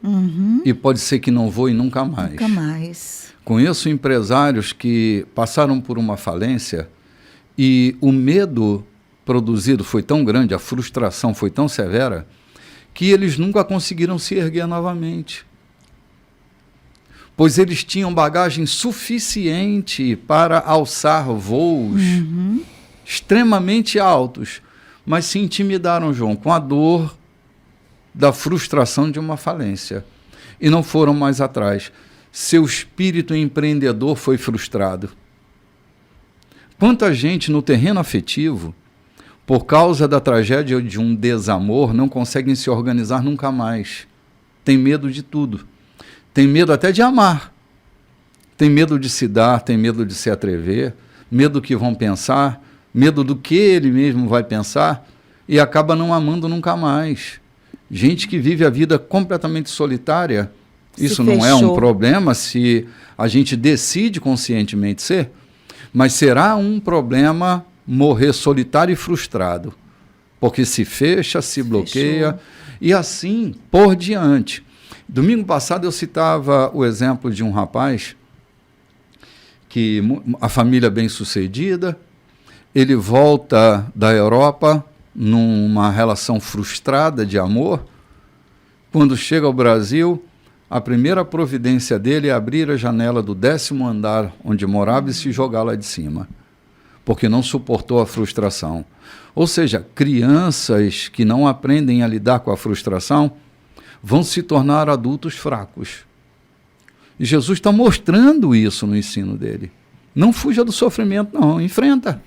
A: E pode ser que não voe nunca mais.
B: Nunca mais.
A: Conheço empresários que passaram por uma falência e o medo produzido foi tão grande, a frustração foi tão severa, que eles nunca conseguiram se erguer novamente. Pois eles tinham bagagem suficiente para alçar voos extremamente altos, mas se intimidaram, João, com a dor da frustração de uma falência e não foram mais atrás. Seu espírito empreendedor foi frustrado. Quanta gente no terreno afetivo, por causa da tragédia de um desamor, não conseguem se organizar nunca mais. Tem medo de tudo. Tem medo até de amar. Tem medo de se dar, tem medo de se atrever, medo do que vão pensar, medo do que ele mesmo vai pensar, e acaba não amando nunca mais. Gente que vive a vida completamente solitária, isso não é um problema se a gente decide conscientemente ser, mas será um problema morrer solitário e frustrado, porque se fecha, se bloqueia, e assim por diante. Domingo passado eu citava o exemplo de um rapaz que a família bem-sucedida, ele volta da Europa numa relação frustrada de amor, quando chega ao Brasil, a primeira providência dele é abrir a janela do 10º andar onde morava e se jogar lá de cima, porque não suportou a frustração. Ou seja, crianças que não aprendem a lidar com a frustração vão se tornar adultos fracos. E Jesus está mostrando isso no ensino dele. Não fuja do sofrimento, não. Enfrenta.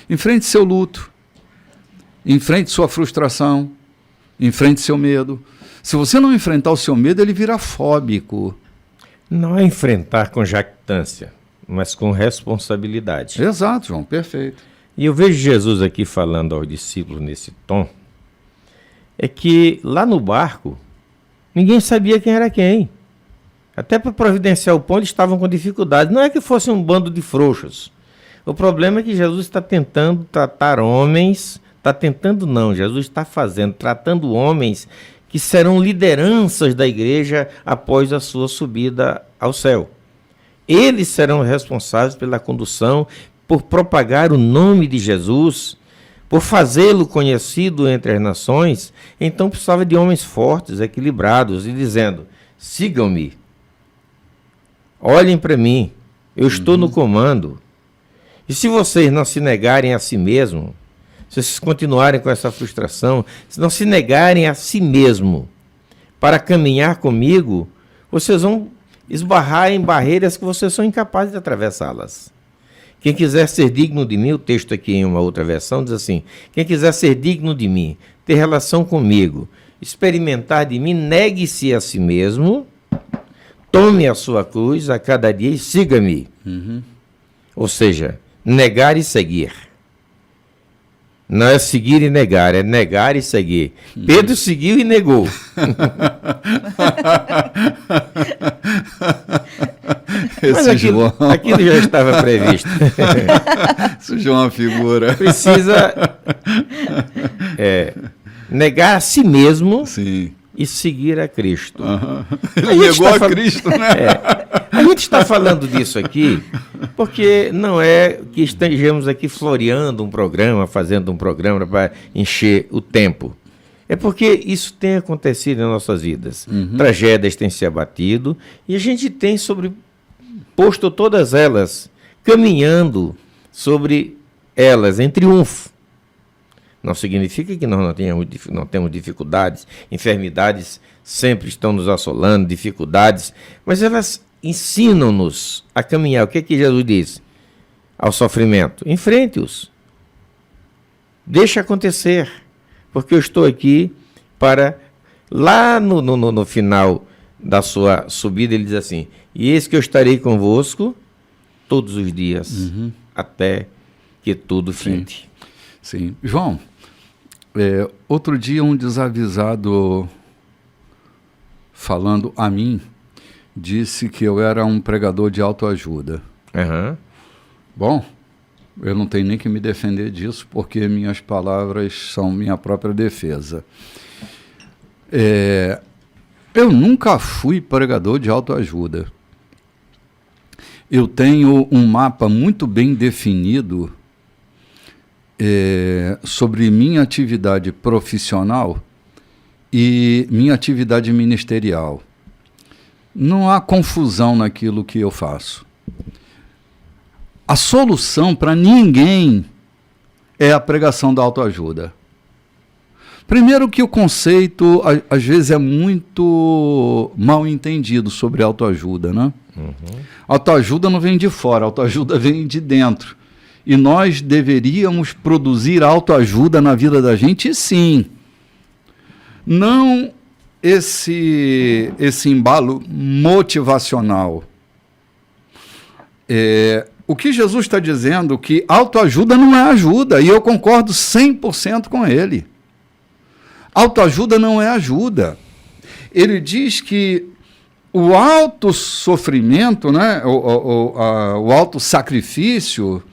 A: Enfrente seu luto. Enfrente sua frustração. Enfrente seu medo. Se você não enfrentar o seu medo, ele vira fóbico.
C: Não é enfrentar com jactância, mas com responsabilidade.
A: Exato, João. Perfeito.
C: E eu vejo Jesus aqui falando aos discípulos nesse tom, é que lá no barco, ninguém sabia quem era quem. Até para providenciar o pão, eles estavam com dificuldade. Não é que fosse um bando de frouxos. O problema é que Jesus está tentando tratar homens, Jesus está tratando homens que serão lideranças da igreja após a sua subida ao céu. Eles serão responsáveis pela condução, por propagar o nome de Jesus, por fazê-lo conhecido entre as nações. Então precisava de homens fortes, equilibrados, e dizendo: sigam-me, olhem para mim, eu estou no comando. E se vocês não se negarem a si mesmo, se vocês continuarem com essa frustração, se não se negarem a si mesmo para caminhar comigo, vocês vão esbarrar em barreiras que vocês são incapazes de atravessá-las. Quem quiser ser digno de mim, o texto aqui em uma outra versão diz assim: quem quiser ser digno de mim, ter relação comigo, experimentar de mim, negue-se a si mesmo, tome a sua cruz a cada dia e siga-me. Ou seja, negar e seguir. Não é seguir e negar, é negar e seguir. Pedro seguiu e negou. Mas aquilo já estava previsto.
A: Esse João é uma figura.
C: Precisa negar a si mesmo.
A: Sim.
C: E seguir a Cristo.
A: Ele negou a Cristo, né?
C: A gente está falando disso aqui porque não é que estejamos aqui floreando um programa, fazendo um programa para encher o tempo. É porque isso tem acontecido nas nossas vidas. Tragédias têm se abatido e a gente tem posto todas elas, caminhando sobre elas em triunfo. Não significa que nós não temos dificuldades, enfermidades sempre estão nos assolando, dificuldades, mas elas ensinam-nos a caminhar. O que é que Jesus diz ao sofrimento? Enfrente-os. Deixa acontecer, porque eu estou aqui para... Lá no final da sua subida, ele diz assim: e eis que eu estarei convosco todos os dias, até que tudo finde.
A: Sim. João, outro dia um desavisado falando a mim disse que eu era um pregador de autoajuda. Bom, eu não tenho nem que me defender disso, porque minhas palavras são minha própria defesa. Eu nunca fui pregador de autoajuda. Eu tenho um mapa muito bem definido sobre minha atividade profissional e minha atividade ministerial. Não há confusão naquilo que eu faço. A solução para ninguém é a pregação da autoajuda. Primeiro que o conceito, às vezes, é muito mal entendido sobre autoajuda, né? Autoajuda não vem de fora, autoajuda vem de dentro. E nós deveríamos produzir autoajuda na vida da gente, sim. Não esse embalo motivacional. O que Jesus está dizendo é que autoajuda não é ajuda, e eu concordo 100% com ele. Autoajuda não é ajuda. Ele diz que o autossofrimento, né, o autossacrifício,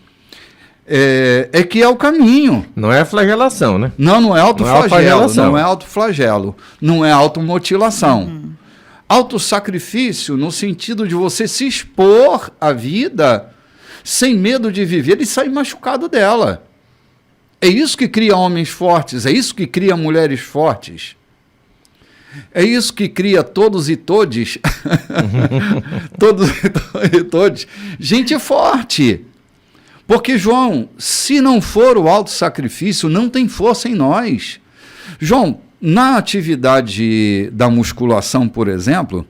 A: é que é o caminho.
C: Não é a flagelação, né?
A: Não é autoflagelo, não é autoflagelo, não é automutilação. Autossacrifício no sentido de você se expor à vida sem medo de viver e sair machucado dela. É isso que cria homens fortes, é isso que cria mulheres fortes. É isso que cria todos e todes, todos e todes, gente forte. Porque, João, se não for o autossacrifício, não tem força em nós. João, na atividade da musculação, por exemplo,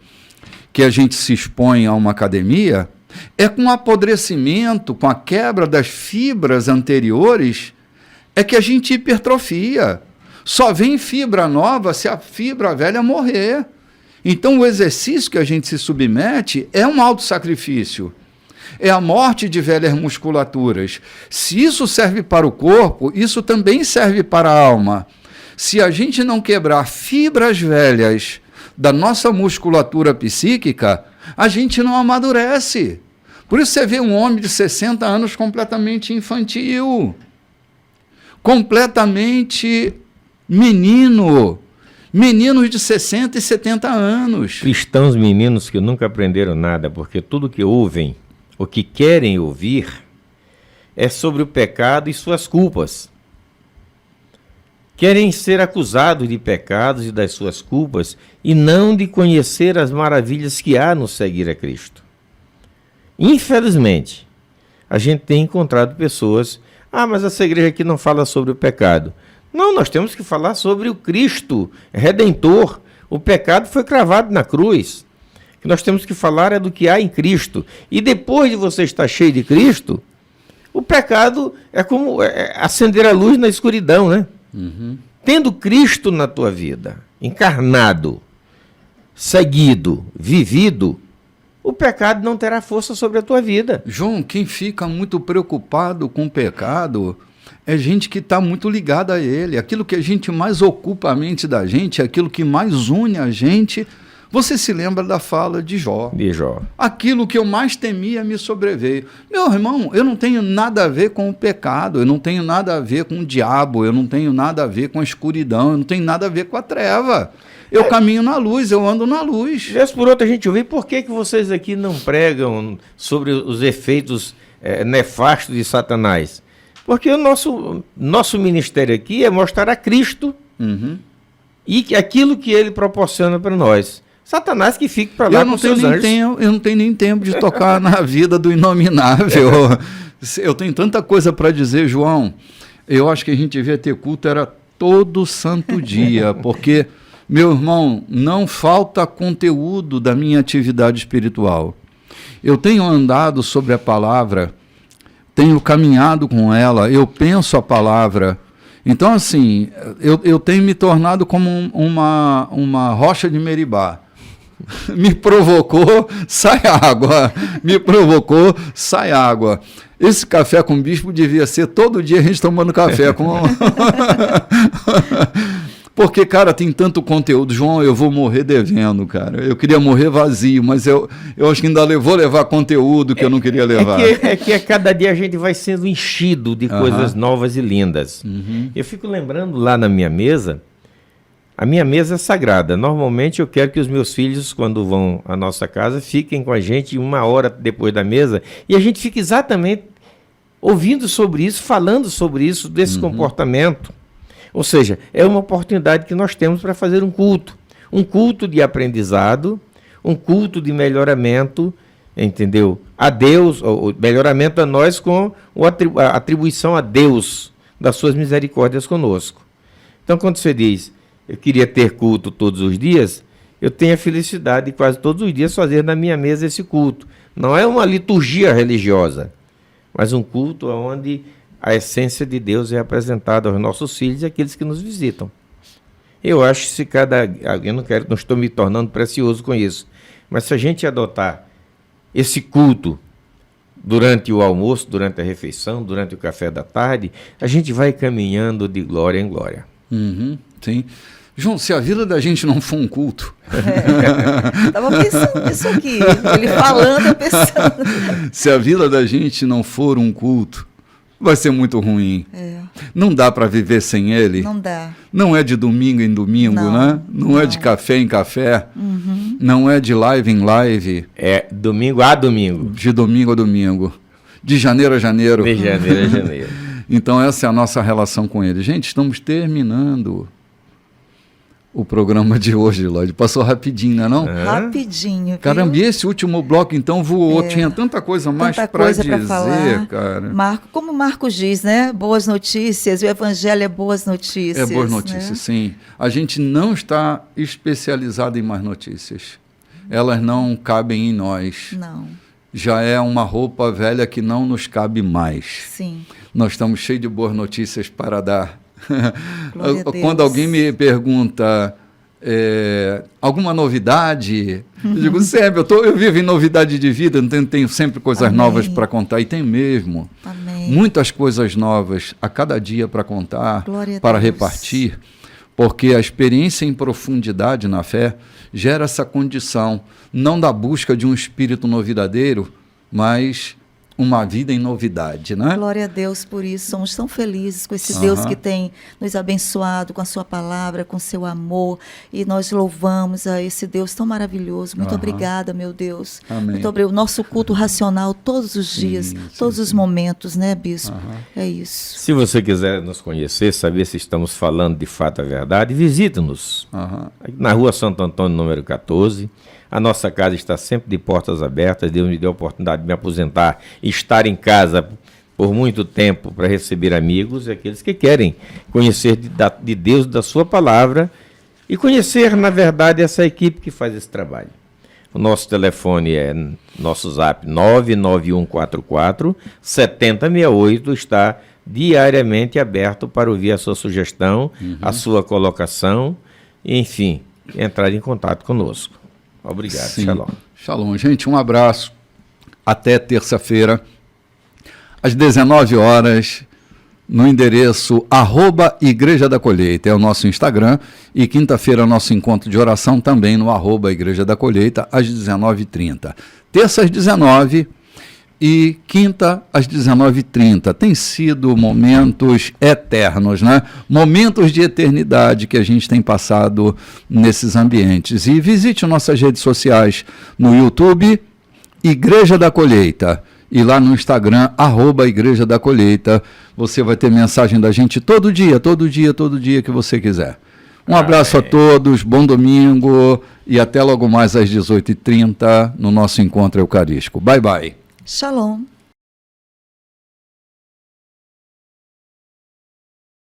A: que a gente se expõe a uma academia, é com o apodrecimento, com a quebra das fibras anteriores, é que a gente hipertrofia. Só vem fibra nova se a fibra velha morrer. Então, o exercício que a gente se submete é um autossacrifício. É a morte de velhas musculaturas. Se isso serve para o corpo, isso também serve para a alma. Se a gente não quebrar fibras velhas da nossa musculatura psíquica, a gente não amadurece. Por isso você vê um homem de 60 anos completamente infantil, completamente menino, meninos de 60 e 70 anos.
C: Cristãos meninos que nunca aprenderam nada, porque tudo que ouvem, o que querem ouvir, é sobre o pecado e suas culpas. Querem ser acusados de pecados e das suas culpas e não de conhecer as maravilhas que há no seguir a Cristo. Infelizmente, a gente tem encontrado pessoas, mas essa igreja aqui não fala sobre o pecado. Não, nós temos que falar sobre o Cristo Redentor. O pecado foi cravado na cruz. O que nós temos que falar é do que há em Cristo. E depois de você estar cheio de Cristo, o pecado é como acender a luz na escuridão, né? Uhum. Tendo Cristo na tua vida, encarnado, seguido, vivido, o pecado não terá força sobre a tua vida.
A: João, quem fica muito preocupado com o pecado é gente que está muito ligada a ele. Aquilo que a gente mais ocupa a mente da gente, aquilo que mais une a gente. Você se lembra da fala de Jó?
C: De Jó.
A: Aquilo que eu mais temia me sobreveio. Meu irmão, eu não tenho nada a ver com o pecado, eu não tenho nada a ver com o diabo, eu não tenho nada a ver com a escuridão, eu não tenho nada a ver com a treva. Eu caminho na luz, eu ando na luz.
C: Vez por outra a gente ouve, por que vocês aqui não pregam sobre os efeitos nefastos de Satanás? Porque o nosso ministério aqui é mostrar a Cristo e aquilo que ele proporciona para nós. Satanás que fique para lá com seus anjos.
A: Eu não tenho nem tempo de tocar na vida do inominável. Eu tenho tanta coisa para dizer, João. Eu acho que a gente devia ter culto era todo santo dia, porque, meu irmão, não falta conteúdo da minha atividade espiritual. Eu tenho andado sobre a palavra, tenho caminhado com ela, eu penso a palavra. Então, assim, eu tenho me tornado como uma rocha de Meribá. Me provocou, sai água. Me provocou, sai água. Esse café com bispo devia ser todo dia a gente tomando café com... Porque, cara, tem tanto conteúdo. João, eu vou morrer devendo, cara. Eu queria morrer vazio, mas eu acho que ainda vou levar conteúdo que eu não queria levar.
C: É que a cada dia a gente vai sendo enchido de coisas novas e lindas. Eu fico lembrando lá na minha mesa, a minha mesa é sagrada. Normalmente eu quero que os meus filhos, quando vão à nossa casa, fiquem com a gente 1 hora depois da mesa e a gente fica exatamente ouvindo sobre isso, falando sobre isso, desse comportamento. Ou seja, é uma oportunidade que nós temos para fazer um culto de aprendizado, um culto de melhoramento, entendeu? A Deus, o melhoramento a nós com a atribuição a Deus das suas misericórdias conosco. Então, quando você diz, eu queria ter culto todos os dias, eu tenho a felicidade de quase todos os dias fazer na minha mesa esse culto. Não é uma liturgia religiosa, mas um culto onde a essência de Deus é apresentada aos nossos filhos e àqueles que nos visitam. Eu acho que não estou me tornando precioso com isso, mas se a gente adotar esse culto durante o almoço, durante a refeição, durante o café da tarde, a gente vai caminhando de glória em glória.
A: Sim. João, se a vida da gente não for um culto...
B: Estava pensando nisso aqui, ele falando, eu pensando...
A: Se a vida da gente não for um culto, vai ser muito ruim. Não dá para viver sem ele.
B: Não dá.
A: Não é de domingo em domingo, né? Não é de café em café. Não é de live em live.
C: É domingo a domingo.
A: De domingo a domingo. De janeiro a janeiro.
C: De janeiro a janeiro.
A: Então essa é a nossa relação com ele. Gente, estamos terminando. o programa de hoje, Lloyd. Passou rapidinho, não é?
B: Rapidinho. Viu?
A: Caramba, e esse último bloco, então, voou. Tinha tanta coisa mais para dizer,
B: falar.
A: Cara.
B: Como Marcos diz, né? Boas notícias. O Evangelho é boas notícias.
A: É boas notícias, né? Sim. A gente não está especializado em más notícias. Elas não cabem em nós.
B: Não.
A: Já é uma roupa velha que não nos cabe mais.
B: Sim.
A: Nós estamos cheios de boas notícias para dar.
B: Deus.
A: Quando alguém me pergunta alguma novidade, eu digo sempre, eu vivo em novidade de vida, tenho sempre coisas novas para contar, e tenho mesmo.
B: Amém.
A: Muitas coisas novas a cada dia para contar,
B: Glória
A: para
B: a Deus.
A: repartir, porque a experiência em profundidade na fé gera essa condição, não da busca de um espírito novidadeiro, mas uma vida em novidade, né?
B: Glória a Deus por isso. Somos tão felizes com esse Deus que tem nos abençoado com a sua palavra, com seu amor. E nós louvamos a esse Deus tão maravilhoso. Muito obrigada, meu Deus.
A: Amém.
B: Muito obrigado. O nosso culto racional todos os dias, todos os momentos, né, Bispo? É isso.
C: Se você quiser nos conhecer, saber se estamos falando de fato a verdade, visite-nos. Na rua Santo Antônio, número 14. A nossa casa está sempre de portas abertas. Deus me deu a oportunidade de me aposentar e estar em casa por muito tempo para receber amigos e aqueles que querem conhecer de Deus, da sua palavra, e conhecer, na verdade, essa equipe que faz esse trabalho. O nosso telefone nosso zap 99144-7068, está diariamente aberto para ouvir a sua sugestão, a sua colocação, enfim, entrar em contato conosco. Obrigado.
A: Sim.
C: Shalom.
A: Shalom, gente, um abraço. Até terça-feira, às 19 horas, no endereço @Igreja da Colheita, é o nosso Instagram, e quinta-feira nosso encontro de oração também no @Igreja da Colheita, às 19h30. Terça às 19h e quinta às 19h30. Tem sido momentos eternos, né? Momentos de eternidade que a gente tem passado nesses ambientes. E visite nossas redes sociais no YouTube, Igreja da Colheita, e lá no Instagram, @Igreja da Colheita. Você vai ter mensagem da gente todo dia que você quiser. Um abraço a todos, bom domingo e até logo mais às 18h30 no nosso encontro eucarístico. Bye, bye.
B: Shalom.